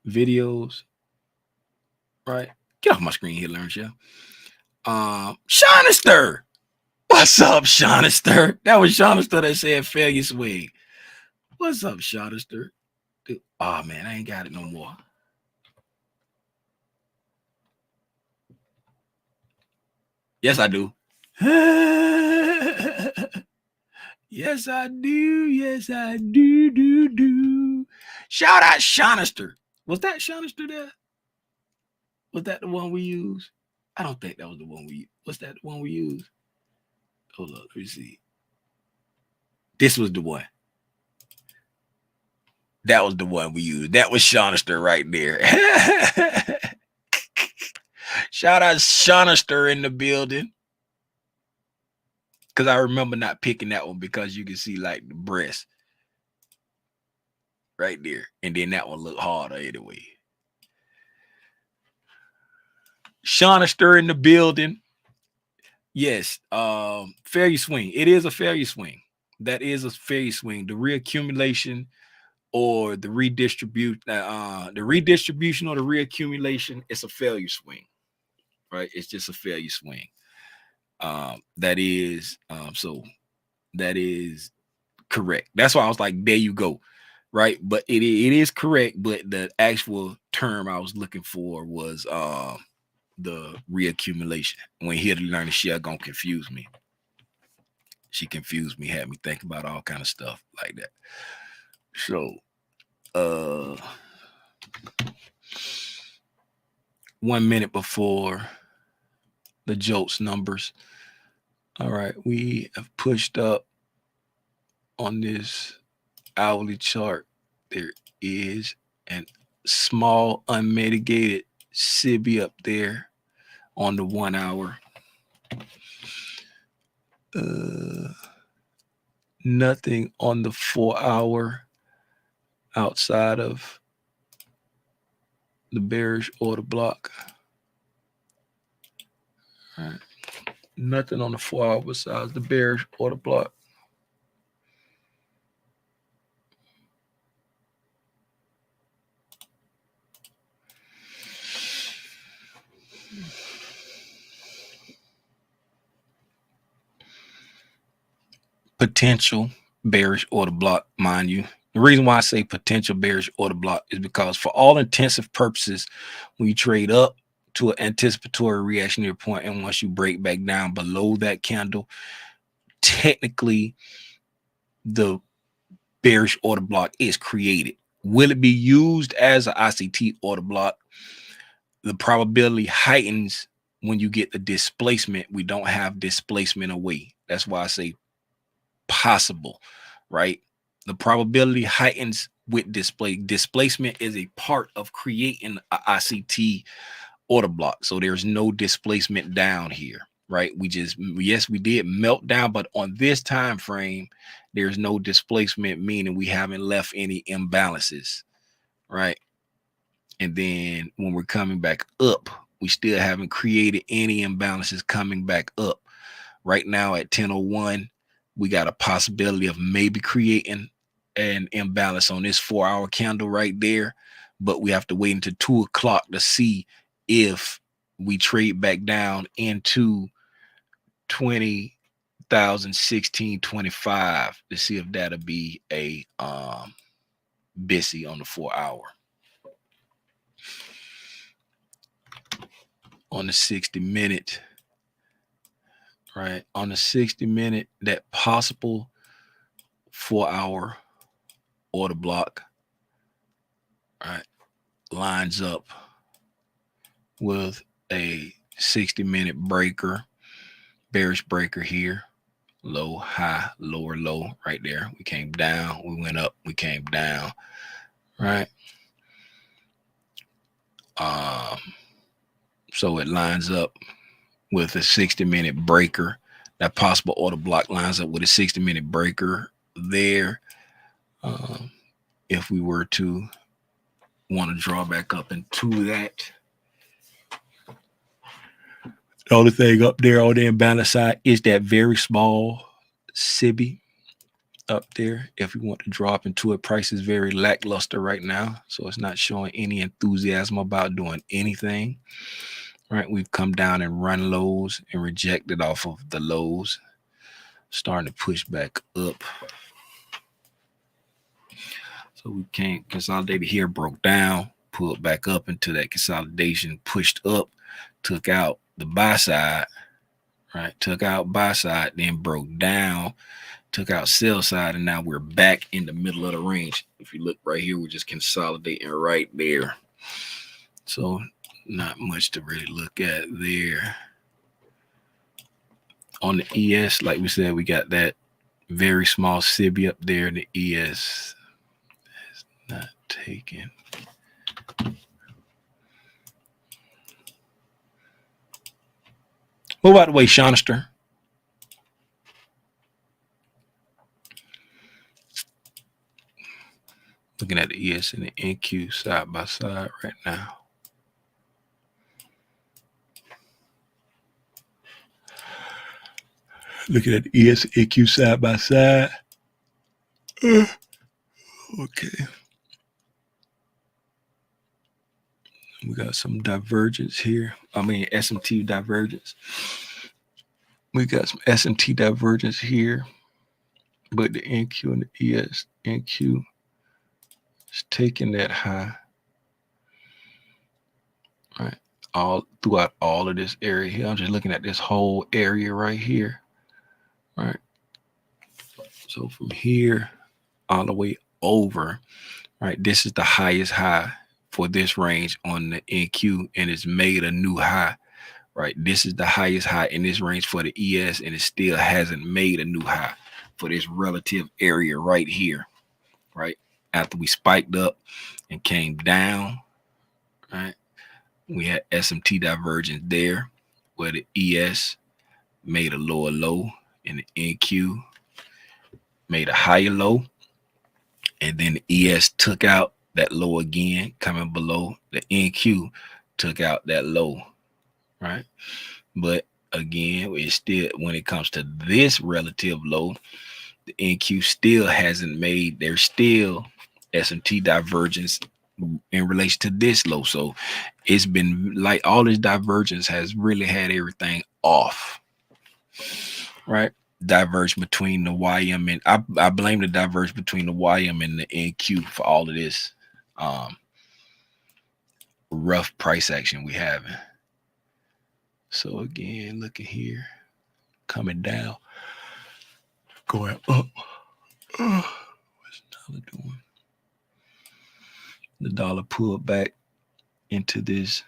videos. Right. Get off my screen here, Learn Chef. Shonister. What's up, Shonister? That was Shonister that said failure swing. What's up, Shonister? Dude, oh man, I ain't got it no more. Yes, I do. Yes, I do. Yes, I do. Shout out Shonister. Was that Shonister there? Was that the one we used? I don't think that was the one we used. Was that the one we used? Hold up, let me see. This was the one. That was the one we used. That was Shonister right there. Shout out Shonister in the building. Because I remember not picking that one because you can see like the breast right there. And then that one looked harder anyway. Shonister in the building. Yes. Failure swing. It is a failure swing. That is a failure swing. The reaccumulation or the redistribution, or the reaccumulation, it's a failure swing. Right? It's just a failure swing. That is correct. That's why I was like, there you go. Right. But it is correct. But the actual term I was looking for was the reaccumulation. When Here to Learn Chef gonna confuse me. She confused me, had me think about all kind of stuff like that. So 1 minute before the JOLTS numbers. All right, we have pushed up on this hourly chart. There is a small unmitigated SIBI up there on the 1 hour. Nothing on the 4 hour outside of the bearish order block. All right. Nothing on the 4 hour besides the bearish order block. Potential bearish order block, mind you. The reason why I say potential bearish order block is because for all intensive purposes, when you trade up to an anticipatory reactionary point, and once you break back down below that candle, technically the bearish order block is created. Will it be used as an ICT order block? The probability heightens when you get the displacement. We don't have displacement away. That's why I say possible, right? The probability heightens with displacement is a part of creating an ICT order block. So there's no displacement down here, right? Yes, we did melt down, but on this time frame, there's no displacement, meaning we haven't left any imbalances, right? And then when we're coming back up, we still haven't created any imbalances coming back up. Right now at 10:01, we got a possibility of maybe creating an imbalance on this 4 hour candle right there, but we have to wait until 2 o'clock to see if we trade back down into 20,016.25 to see if that'll be a BISI on the 4 hour. On the 60-minute, right? On the 60-minute, that possible 4 hour order block, right, lines up with a 60-minute breaker, bearish breaker here, low, high, lower, low, right there. We came down, we went up, we came down, right? So it lines up with a 60-minute breaker. That possible order block lines up with a 60-minute breaker there. If we were to want to draw back up into that. The only thing up there on the imbalance side is that very small SIBI up there. If we want to drop into it, price is very lackluster right now. So it's not showing any enthusiasm about doing anything. Right, we've come down and run lows and rejected off of the lows, starting to push back up. So we can't consolidate here, broke down, pulled back up into that consolidation, pushed up, took out the buy side, right? Took out buy side, then broke down, took out sell side, and now we're back in the middle of the range. If you look right here, we're just consolidating right there. So not much to really look at there. On the ES, like we said, we got that very small SIBI up there. The ES is not taken. What about the way, Shonister? Looking at the ES and the NQ side by side right now. Looking at the ES and NQ side by side. Okay. We got some divergence here. I mean, SMT divergence. We got some SMT divergence here. But the NQ and the ES, NQ is taking that high. Right. All throughout all of this area here. I'm just looking at this whole area right here. Right. So from here all the way over, right? This is the highest high for this range on the NQ, and it's made a new high, right? This is the highest high in this range for the ES, and it still hasn't made a new high for this relative area right here, right? After we spiked up and came down, right? We had SMT divergence there where the ES made a lower low and the NQ made a higher low. And then the ES took out that low again, coming below. The NQ took out that low, right? But again, it's still, when it comes to this relative low, the NQ still hasn't made, there's still SMT divergence in relation to this low. So it's been like all this divergence has really had everything off, right? Divergence between the YM and I blame the divergence between the YM and the NQ for all of this rough price action we having. So again, looking here, coming down, going up. What's the dollar doing? The dollar pulled back into this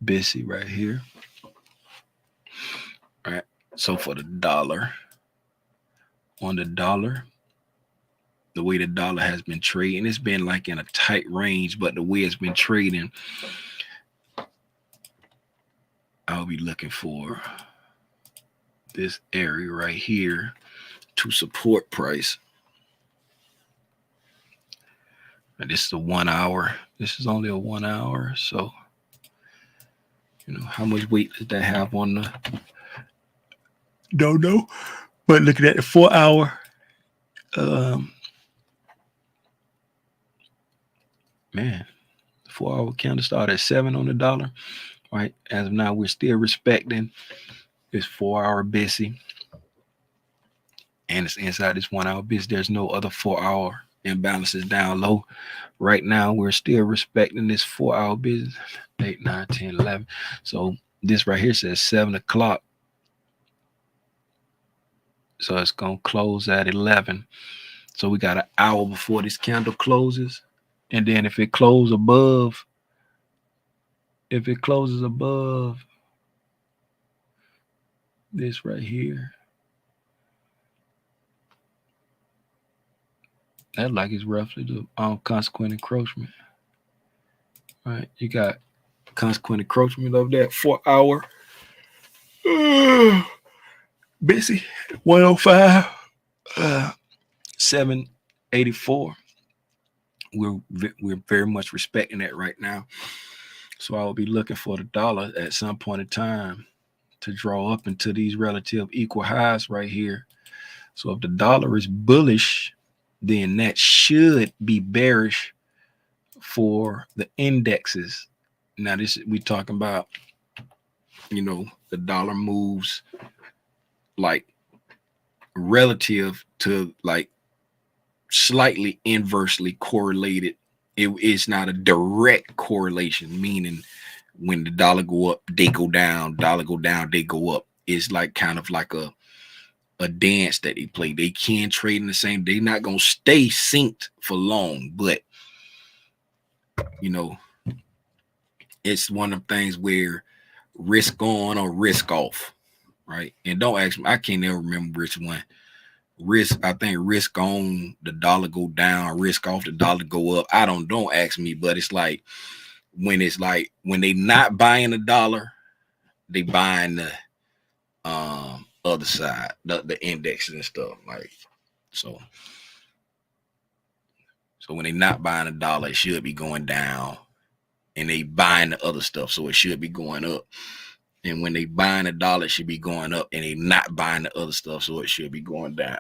BISI right here. All right. So for the dollar, on the dollar, the way the dollar has been trading, it's been like in a tight range, but the way it's been trading, I'll be looking for this area right here to support price. And this is a 1 hour. This is only a 1 hour. So, you know, how much weight does that have on the? Don't know. But looking at the 4 hour, man, the 4 hour candle started at 7 on the dollar. Right. As of now, we're still respecting this 4 hour BISI. And it's inside this 1 hour BISI. There's no other 4 hour imbalances down low. Right now, we're still respecting this 4 hour BISI. 8, 9, 10, 11. So this right here says 7 o'clock. So it's going to close at 11. So we got an hour before this candle closes. And then if it closes above, this right here, that like is roughly the consequent encroachment. Right, you got consequent encroachment of that 4 hour. BISI 105. 784. We're very much respecting that right now. So I will be looking for the dollar at some point in time to draw up into these relative equal highs right here. So if the dollar is bullish, then that should be bearish for the indexes. Now this we talking about, the dollar moves like relative to like slightly inversely correlated. It is not a direct correlation, meaning when the dollar go up, they go down, dollar go down, they go up. It's like kind of like a dance that they play. They can trade in the same. They're not gonna stay synced for long, but it's one of the things where risk on or risk off, right? And don't ask me, I can't ever remember which one. I think risk on, the dollar go down, risk off, the dollar go up. Don't ask me, but it's like when they not buying the dollar, they buying the other side, the indexes and stuff. Like so when they not buying a dollar, it should be going down, and they buying the other stuff, so it should be going up. And when they buying a dollar, it should be going up, and they not buying the other stuff, so it should be going down.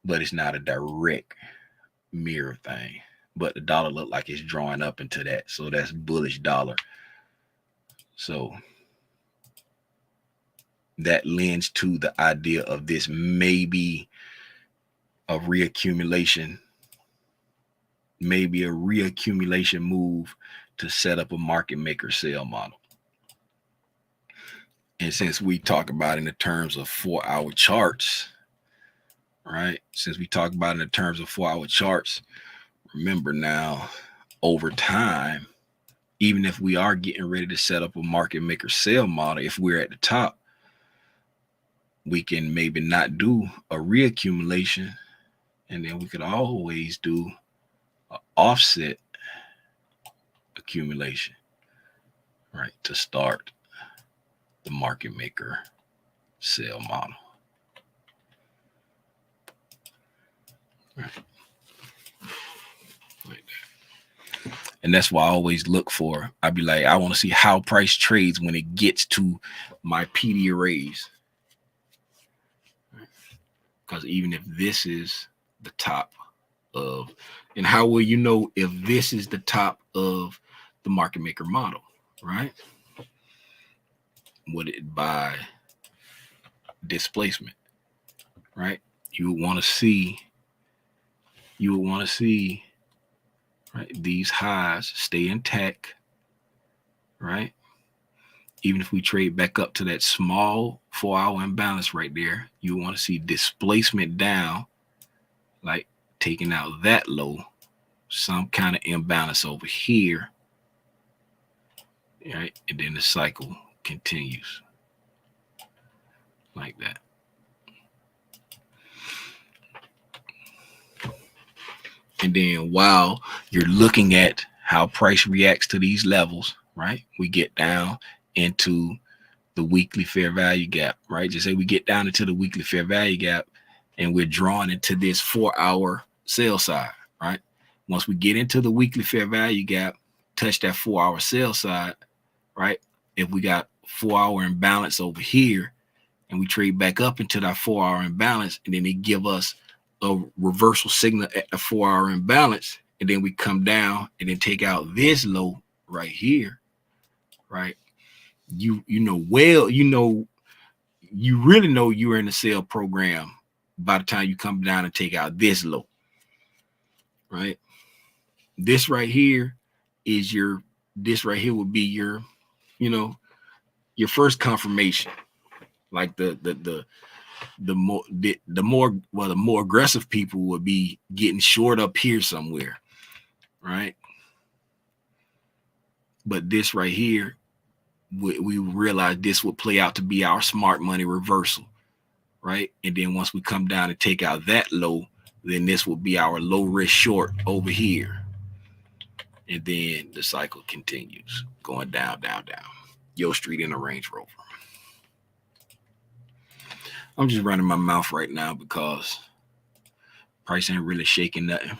But it's not a direct mirror thing. But the dollar look like it's drawing up into that, so that's bullish dollar. So that lends to the idea of this maybe a reaccumulation, move to set up a market maker sell model. And since we talk about in the terms of 4-hour charts, right? Remember now, over time, even if we are getting ready to set up a market maker sell model, if we're at the top, we can maybe not do a reaccumulation, and then we could always do an offset accumulation, right, to start the market maker sell model. Right. Like that. And that's why I always look for, I'd be like, I want to see how price trades when it gets to my PD arrays. Because even if this is the top of, and how will you know if this is the top of the market maker model, right? Would it by displacement, right? You would want to see, right, these highs stay intact, right? Even if we trade back up to that small 4-hour imbalance right there, you want to see displacement down, like taking out that low, some kind of imbalance over here, right? And then the cycle continues like that. And then while you're looking at how price reacts to these levels, right, we get down into the weekly fair value gap, right? Just say we get down into the weekly fair value gap and we're drawn into this 4-hour sell side, right? Once we get into the weekly fair value gap, touch that 4-hour sell side, right? If we got 4-hour imbalance over here and we trade back up into that 4-hour imbalance, and then they give us a reversal signal at the 4-hour imbalance, and then we come down and then take out this low right here, right? You really know you're in the sale program by the time you come down and take out this low, right? This right here would be your, your first confirmation. Like the more aggressive people would be getting short up here somewhere, right? But this right here, we realize this would play out to be our smart money reversal, right? And then once we come down and take out that low, then this will be our low risk short over here. And then the cycle continues going down, down, down. Yo Street in a Range Rover. I'm just running my mouth right now because Price ain't really shaking nothing.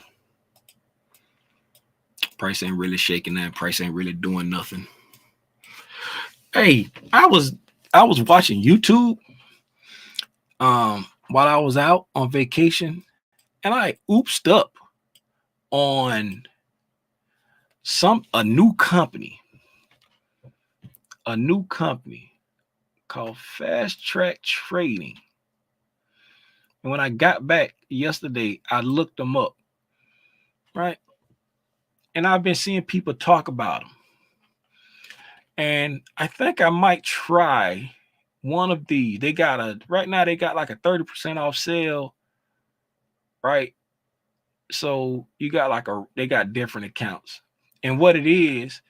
Price ain't really shaking nothing. Price ain't really doing nothing. Hey, I was watching YouTube while I was out on vacation, and I oopsed up on a new company called Fast Track Trading. And when I got back yesterday, I looked them up, right? And I've been seeing people talk about them. And I think I might try one of these. Right now they got like a 30% off sale, right? So you got they got different accounts. And what it is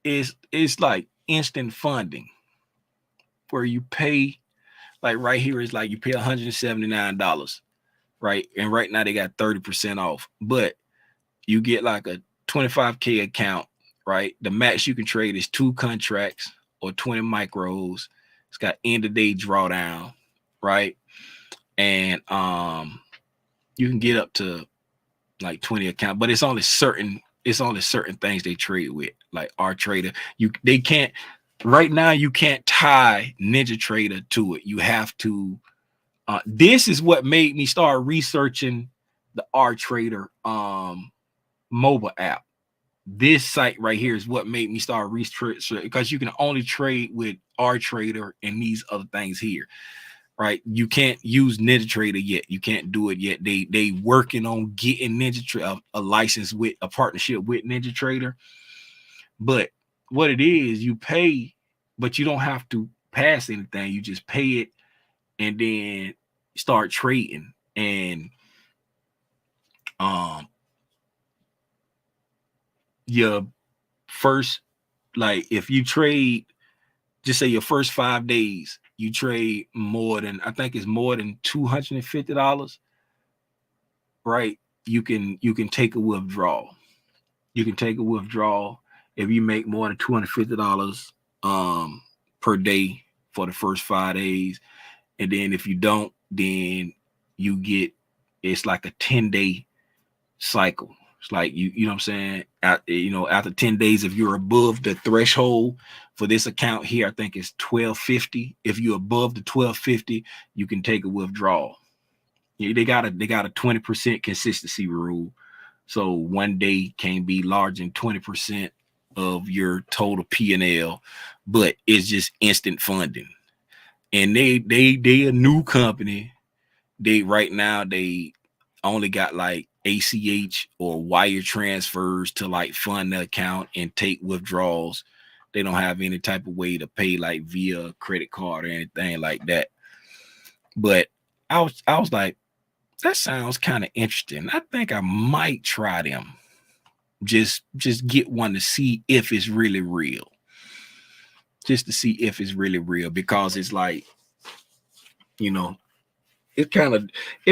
it's like instant funding where you pay, like right here is like you pay $179, right? And right now they got 30% off, but you get like a 25K account, right? The max you can trade is 2 contracts or 20 micros. It's got end of day drawdown, right? And you can get up to like 20 account, but it's only certain things they trade with, like our trader. They can't right now, you can't tie Ninja Trader to it. You have to this is what made me start researching the R Trader mobile app. This site right here is what made me start researching, because you can only trade with R Trader and these other things here, right? You can't use Ninja Trader yet. You can't do it yet. They working on getting Ninja Trader a license with a partnership with Ninja Trader. But what it is, you pay, but you don't have to pass anything. You just pay it and then start trading. And your first, like if you trade, just say your first 5 days, you trade more than, I think it's more than $250, right? You can take a withdrawal. You can take a withdrawal if you make more than $250 per day for the first 5 days. And then if you don't, then you get, it's like a 10-day cycle. It's like you know what I'm saying? After 10 days, if you're above the threshold for this account here, I think it's $12.50. If you're above the $12.50, you can take a withdrawal. They got a 20% consistency rule. So one day can be larger than 20% of your total P&L, but it's just instant funding. And they a new company. Right now they only got like ACH or wire transfers to like fund the account and take withdrawals. They don't have any type of way to pay like via credit card or anything like that. But I was like, that sounds kind of interesting. I think I might try them. Just get one to see if it's really real. Just to see if it's really real, because it's like, it'd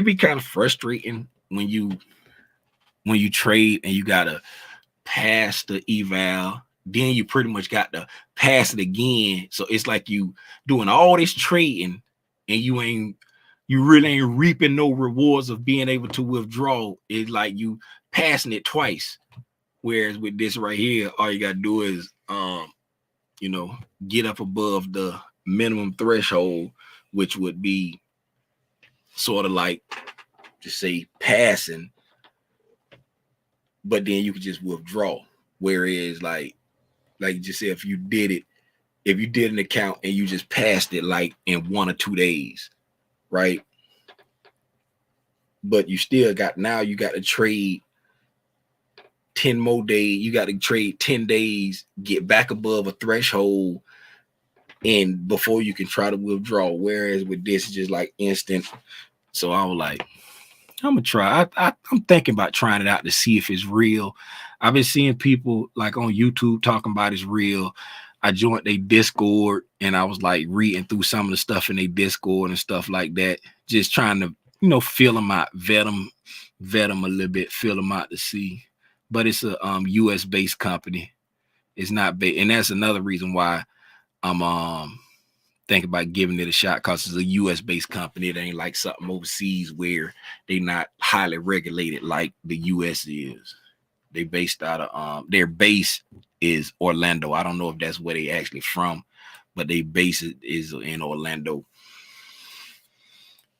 be kind of frustrating when you trade and you gotta pass the eval, then you pretty much got to pass it again. So it's like you doing all this trading and you really ain't reaping no rewards of being able to withdraw. It's like you passing it twice. Whereas with this right here, all you gotta do is get up above the minimum threshold, which would be sort of like, just say, passing, but then you could just withdraw. Whereas like just say if you did an account and you just passed it like in 1 or 2 days, right? But you still got to trade 10 more days. You got to trade 10 days, get back above a threshold, and before you can try to withdraw. Whereas with this, it's just like instant. So I was like, I'm gonna try. I'm thinking about trying it out to see if it's real. I've been seeing people like on YouTube talking about it's real. I joined their Discord and I was like reading through some of the stuff in their Discord and stuff like that, just trying to feel them out, vet them a little bit, feel them out to see. But it's a US based company. It's not big, and that's another reason why I'm think about giving it a shot because it's a US based company. It ain't like something overseas where they not highly regulated like the US is. They based out of their base is Orlando. I don't know if that's where they actually from, but they base is in Orlando.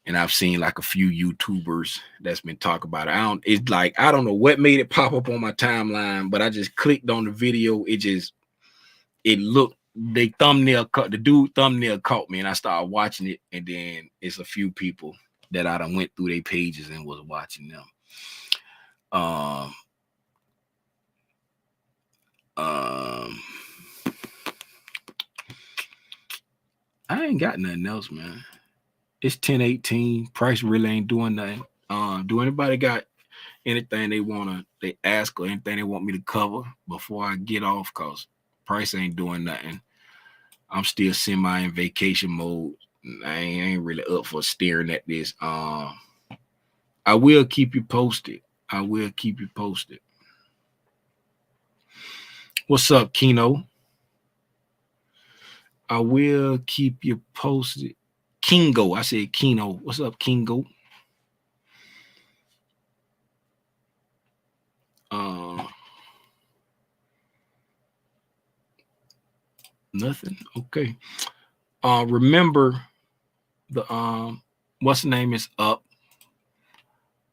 And I've seen like a few YouTubers that's been talking about it. It's like, I don't know what made it pop up on my timeline, but I just clicked on the video. It looked, the dude thumbnail caught me, and I started watching it. And then it's a few people that I done went through their pages and was watching them. I ain't got nothing else, man. It's 10:18. Price really ain't doing nothing. Do anybody got anything they ask or anything they want me to cover before I get off? Cause price ain't doing nothing. I'm still semi in vacation mode. I ain't really up for staring at this. I will keep you posted. What's up, Kino? I will keep you posted. Kingo. I said Kino. What's up, Kingo? Nothing. Okay. Remember the what's the name is up.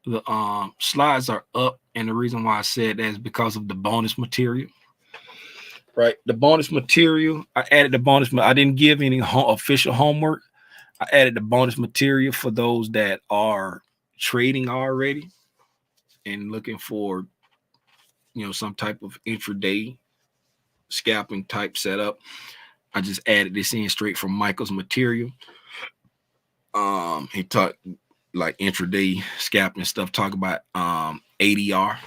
The slides are up, and the reason why I said that is because of the bonus material. Right, the bonus material. I added the bonus. I didn't give any official homework. I added the bonus material for those that are trading already and looking for, some type of intraday scalping type setup. I just added this in straight from Michael's material. He talked like intraday scalping stuff. Talk about ADR.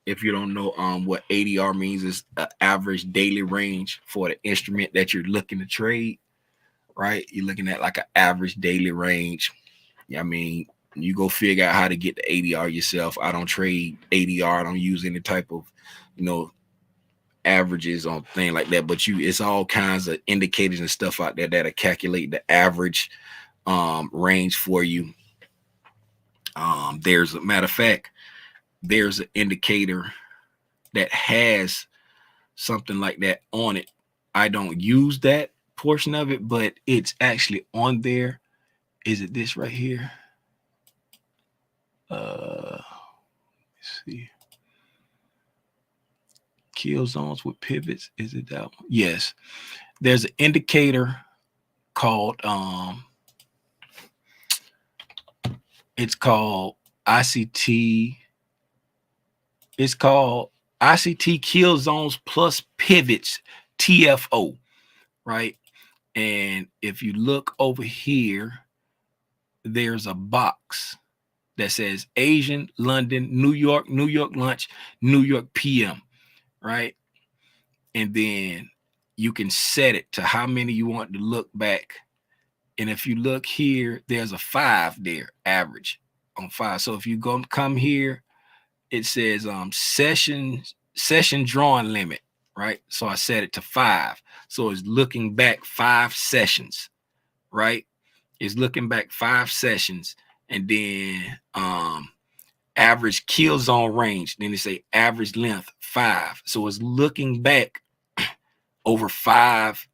If you don't know what ADR means, is an average daily range for the instrument that you're looking to trade, right? You're looking at like an average daily range. I mean, you go figure out how to get the ADR yourself. I don't trade ADR. I don't use any type of, averages on thing like that. But it's all kinds of indicators and stuff out there that'll calculate the average range for you. There's a matter of fact, there's an indicator that has something like that on it. I don't use that portion of it, but it's actually on there. Is it this right here? Let's see. Kill zones with pivots. Is it that one? Yes. There's an indicator called it's called ICT. It's called ICT kill zones plus pivots, TFO, right? And if you look over here, there's a box that says Asian, London, New York lunch, New York PM, right? And then you can set it to how many you want to look back. And if you look here, there's a 5 there, average on 5. So if you come here, it says session drawing limit, right? So I set it to 5. So it's looking back 5 sessions, right? It's looking back 5 sessions, and then average kill zone range. Then they say average length 5. So it's looking back over 5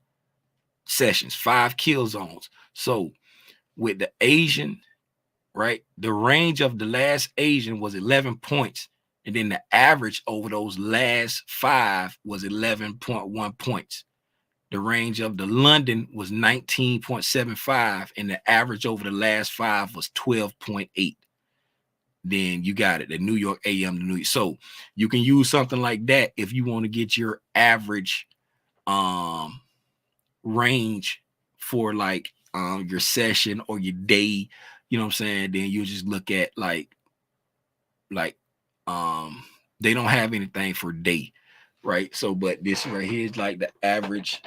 sessions, 5 kill zones. So with the Asian, right, the range of the last Asian was 11 points. And then the average over those last 5 was 11.1 points. The range of the London was 19.75, and the average over the last 5 was 12.8. Then you got it, the New York AM to New York. So you can use something like that if you want to get your average range for like your session or your day. You know what I'm saying? Then you just look at like they don't have anything for day, right? So but this right here is like the average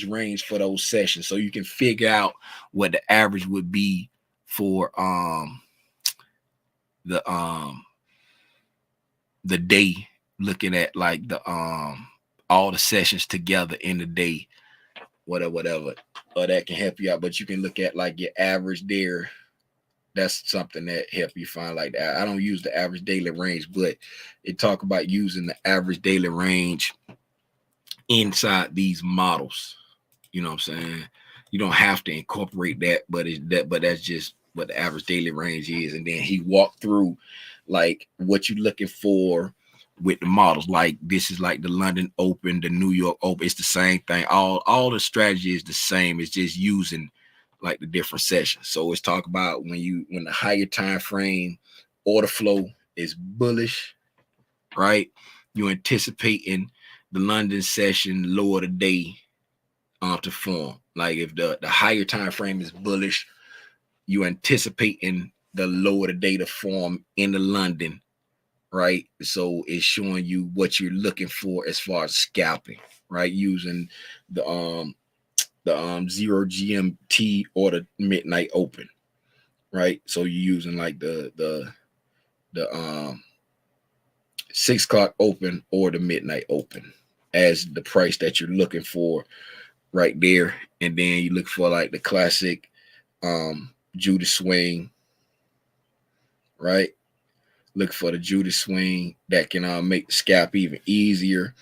range for those sessions, so you can figure out what the average would be for the day, looking at like the all the sessions together in the day. whatever, or that can help you out. But you can look at like your average there. That's something that help you find like that. I don't use the average daily range, but it talk about using the average daily range inside these models. You know what I'm saying? You don't have to incorporate that, but that's just what the average daily range is. And then he walked through like what you're looking for with the models. Like this is like the London Open, the New York Open. It's the same thing. All the strategy is the same. It's just using like the different sessions. So it's talk about when the higher time frame order flow is bullish, right? You anticipating the London session lower today to form. Like if the higher time frame is bullish, you anticipating the lower today to form in the London, right? So it's showing you what you're looking for as far as scalping, right? Using the 0 GMT or the midnight open, right? So you're using like the 6 o'clock open or the midnight open as the price that you're looking for right there. And then you look for like the classic Judas swing, right? Look for the Judas swing that can make the scalp even easier.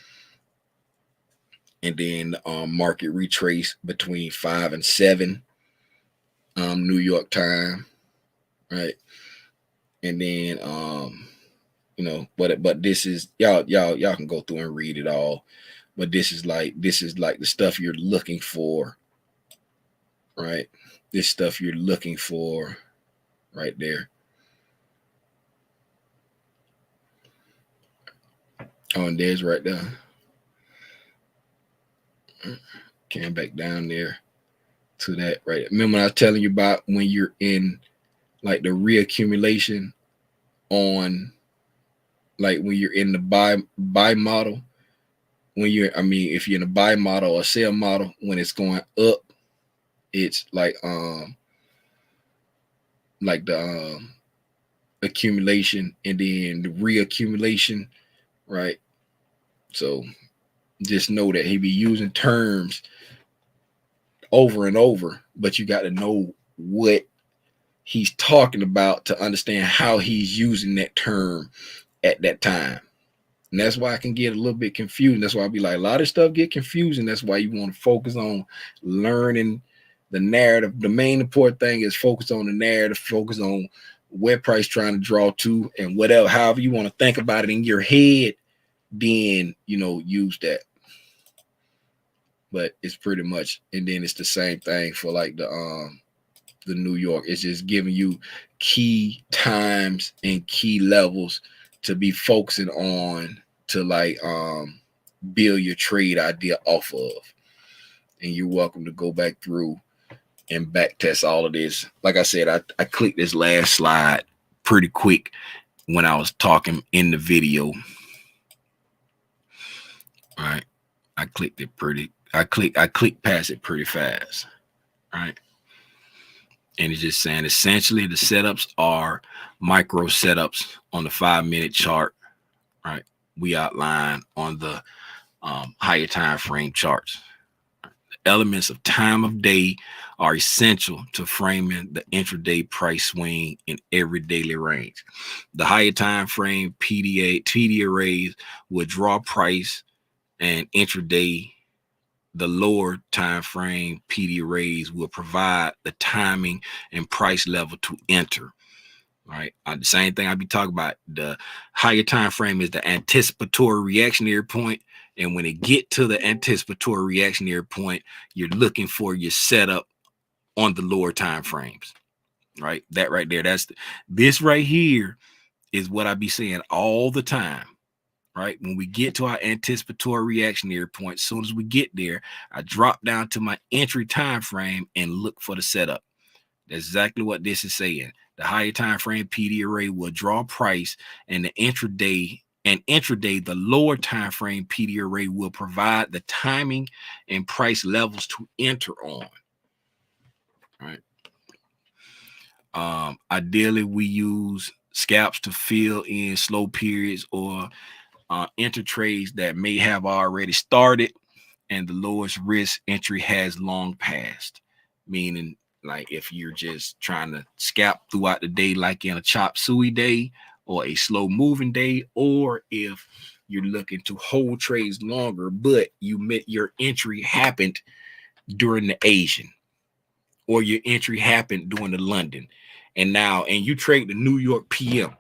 And then market retrace between 5 and 7 New York time, right? And then you know, but this is y'all can go through and read it all. But this is like the stuff you're looking for, right? This stuff you're looking for right there. Oh, and there's right there. Came back down there to that right. Remember when I was telling you about when you're in like the reaccumulation on like when you're in the buy model, when you're if you're in a buy model or sell model, when it's going up, it's like the accumulation and then the reaccumulation, right? So just know that he be using terms over and over, but you got to know what he's talking about to understand how he's using that term at that time. And that's why I can get a little bit confused. That's why I'll be like, a lot of stuff get confusing. That's why you want to focus on learning the narrative. The main important thing is focus on the narrative, focus on where price trying to draw to, and whatever, however you want to think about it in your head, then, use that. But it's pretty much, and then it's the same thing for like the New York. It's just giving you key times and key levels to be focusing on to like build your trade idea off of. And you're welcome to go back through and back test all of this. Like I said, I clicked this last slide pretty quick when I was talking in the video. All right. I clicked past it pretty fast. All right. And it's just saying essentially the setups are micro setups on the 5-minute chart, right? We outline on the higher time frame charts. The elements of time of day are essential to framing the intraday price swing in every daily range. The higher time frame TD arrays will draw price, and intraday the lower time frame PD arrays will provide the timing and price level to enter. Right. The same thing I be talking about. The higher time frame is the anticipatory reactionary point. And when it get to the anticipatory reactionary point, you're looking for your setup on the lower time frames. Right. That right there. This right here is what I be saying all the time. Right. When we get to our anticipatory reactionary point, as soon as we get there, I drop down to my entry time frame and look for the setup. That's exactly what this is saying. The higher time frame PD array will draw price, and the intraday, the lower time frame PD array will provide the timing and price levels to enter on. All right. Ideally, we use scalps to fill in slow periods or enter trades that may have already started and the lowest risk entry has long passed. Meaning, like if you're just trying to scalp throughout the day, like in a chop suey day or a slow moving day, or if you're looking to hold trades longer, but you met your entry happened during the Asian, or your entry happened during the London, and you trade the New York PM.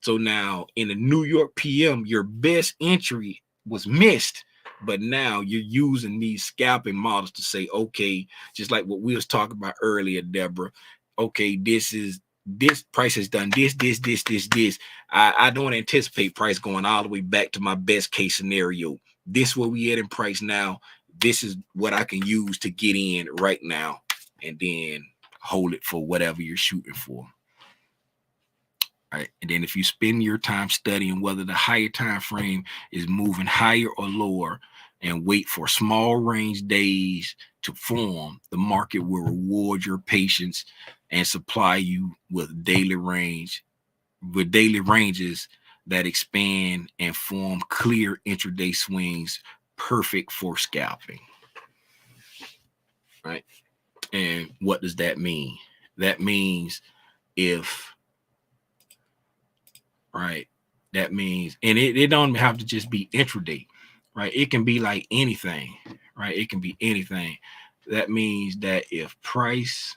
So now in the New York PM, your best entry was missed, but now you're using these scalping models to say, okay, just like what we was talking about earlier, Deborah. Okay, this price has done this. I don't anticipate price going all the way back to my best case scenario. This where we at in price now. This is what I can use to get in right now, and then hold it for whatever you're shooting for. Right. And then if you spend your time studying whether the higher time frame is moving higher or lower, and wait for small range days to form, the market will reward your patience and supply you with daily ranges that expand and form clear intraday swings, perfect for scalping. Right. And what does that mean? That means that means, and it don't have to just be intraday, right? It can be like anything, right? It can be anything. That means that if price,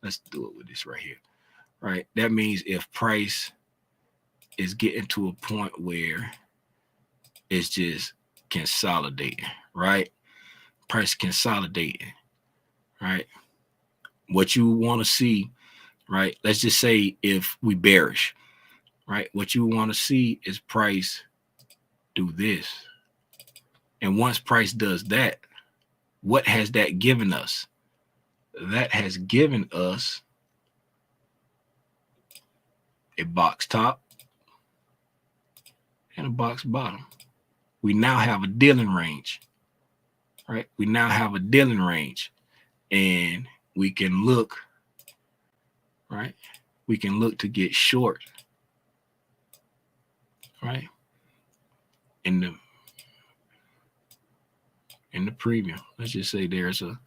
let's do it with this right here, right? That means if price is getting to a point where it's just consolidating, right? Price consolidating, right? What you want to see, right? Let's just say if we bearish, right? What you want to see is price do this. And once price does that, what has that given us? That has given us a box top and a box bottom. We now have a dealing range, right? We now have a dealing range, and we can look, right? We can look to get short, right? In the premium. Let's just say there's a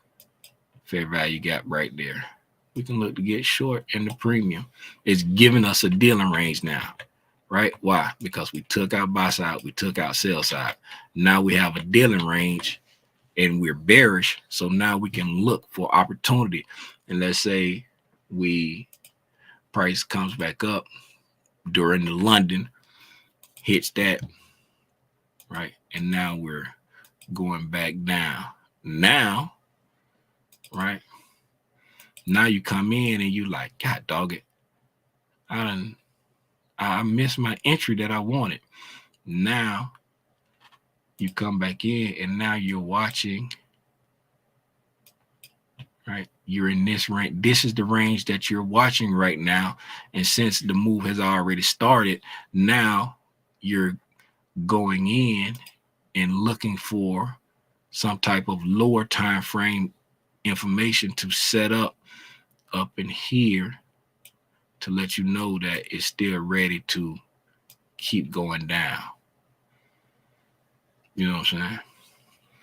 fair value gap right there. We can look to get short in the premium. It's giving us a dealing range now, right? Why? Because we took out buy side, we took out sell side. Now we have a dealing range and we're bearish. So now we can look for opportunity. And let's say price comes back up during the London, hits that, right? And now we're going back down. Now, right? Now you come in and you like, God dog it. I missed my entry that I wanted. Now you come back in and now you're watching, right? You're in this range. This is the range that you're watching right now. And since the move has already started, now you're going in and looking for some type of lower time frame information to set up in here to let you know that it's still ready to keep going down. You know what I'm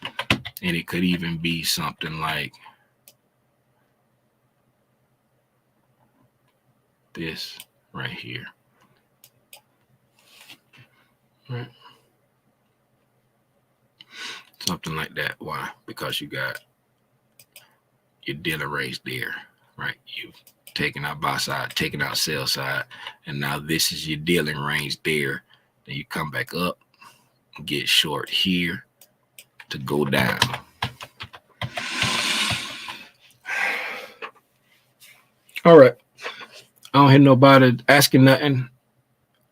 saying? And it could even be something like this right here. Right? Something like that. Why? Because you got your dealer range there, right? You've taken out buy side, taken out sell side, and now this is your dealing range there. Then you come back up and get short here to go down. All right. I don't hear nobody asking nothing.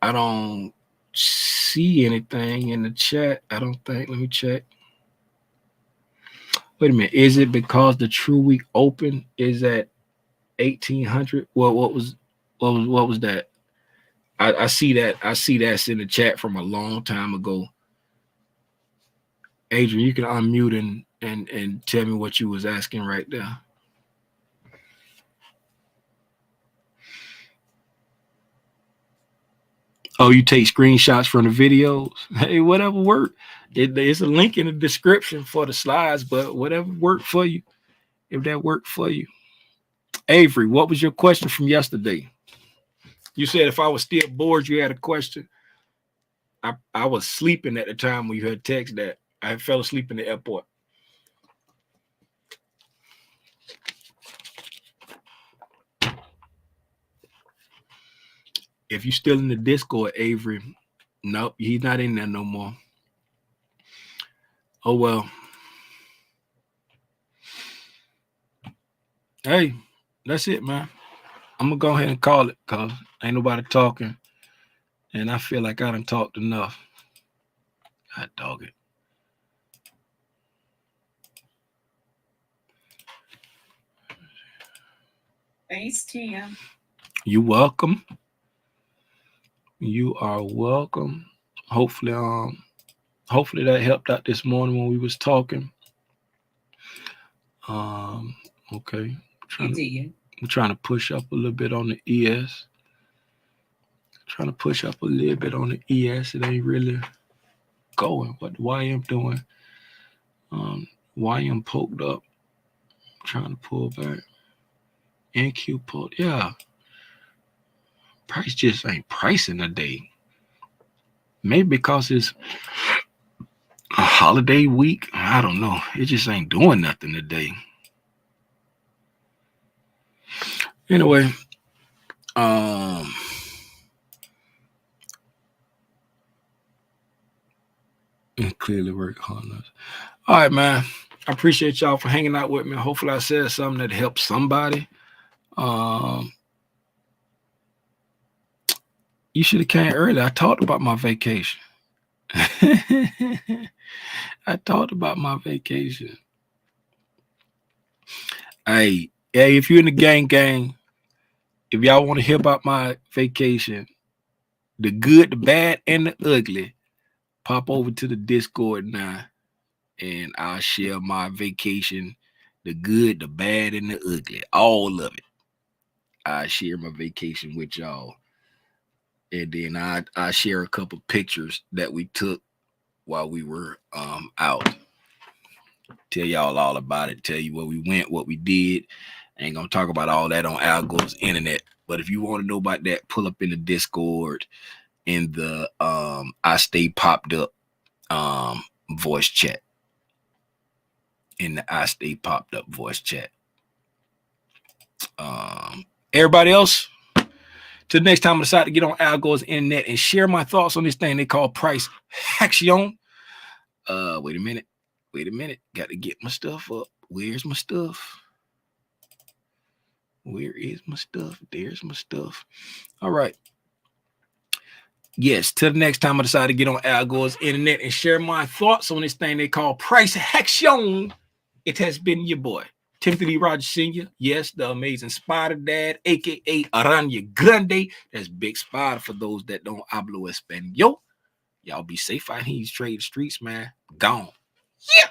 I don't see anything in the chat. I don't think. Let me check. Wait a minute. Is it because the true week open is at 1800? Well, what was that? I see that. I see that's in the chat from a long time ago. Adrian, you can unmute and tell me what you was asking right there. Oh, you take screenshots from the videos? Hey, whatever worked. It's a link in the description for the slides, but whatever worked for you, if that worked for you. Avery, what was your question from yesterday? You said if I was still bored, you had a question. I was sleeping at the time when you had text that. I fell asleep in the airport. If you're still in the Discord, Avery, nope, he's not in there no more. Oh, well. Hey, that's it, man. I'm going to go ahead and call it because ain't nobody talking. And I feel like I done talked enough. God dog it. Thanks, Tim. You welcome. You are welcome. Hopefully that helped out this morning when we was talking. Okay. I'm trying to push up a little bit on the ES. Trying to push up a little bit on the ES. It ain't really going. What the YM doing? YM poked up. Trying to pull back. NQ pulled. Yeah. Price just ain't pricing today. Maybe because it's a holiday week. I don't know. It just ain't doing nothing today. Anyway, it clearly worked on us. All right, man. I appreciate y'all for hanging out with me. Hopefully I said something that helped somebody. You should have came early. I talked about my vacation. I talked about my vacation. Hey, if you're in the gang, if y'all want to hear about my vacation, the good, the bad, and the ugly, pop over to the Discord now, and I'll share my vacation, the good, the bad, and the ugly, all of it. I share my vacation with y'all, and then I share a couple pictures that we took while we were out. Tell y'all all about it. Tell you where we went, what we did. I ain't gonna talk about all that on Al Gore's internet. But if you want to know about that, pull up in the Discord in the I Stay Popped Up voice chat. In the I Stay Popped Up voice chat. Everybody else, till the next time I decide to get on Al Gore's internet and share my thoughts on this thing they call price action. Wait a minute. Got to get my stuff up. Where's my stuff? Where is my stuff? There's my stuff. All right. Yes, till the next time I decide to get on Al Gore's internet and share my thoughts on this thing they call price action. It has been your boy, Timothy Lee Rogers Sr. Yes, the amazing Spider Dad, a.k.a. Aranya Grande. That's Big Spider for those that don't hablo español. Y'all be safe out here in these trade streets, man. Gone. Yeah.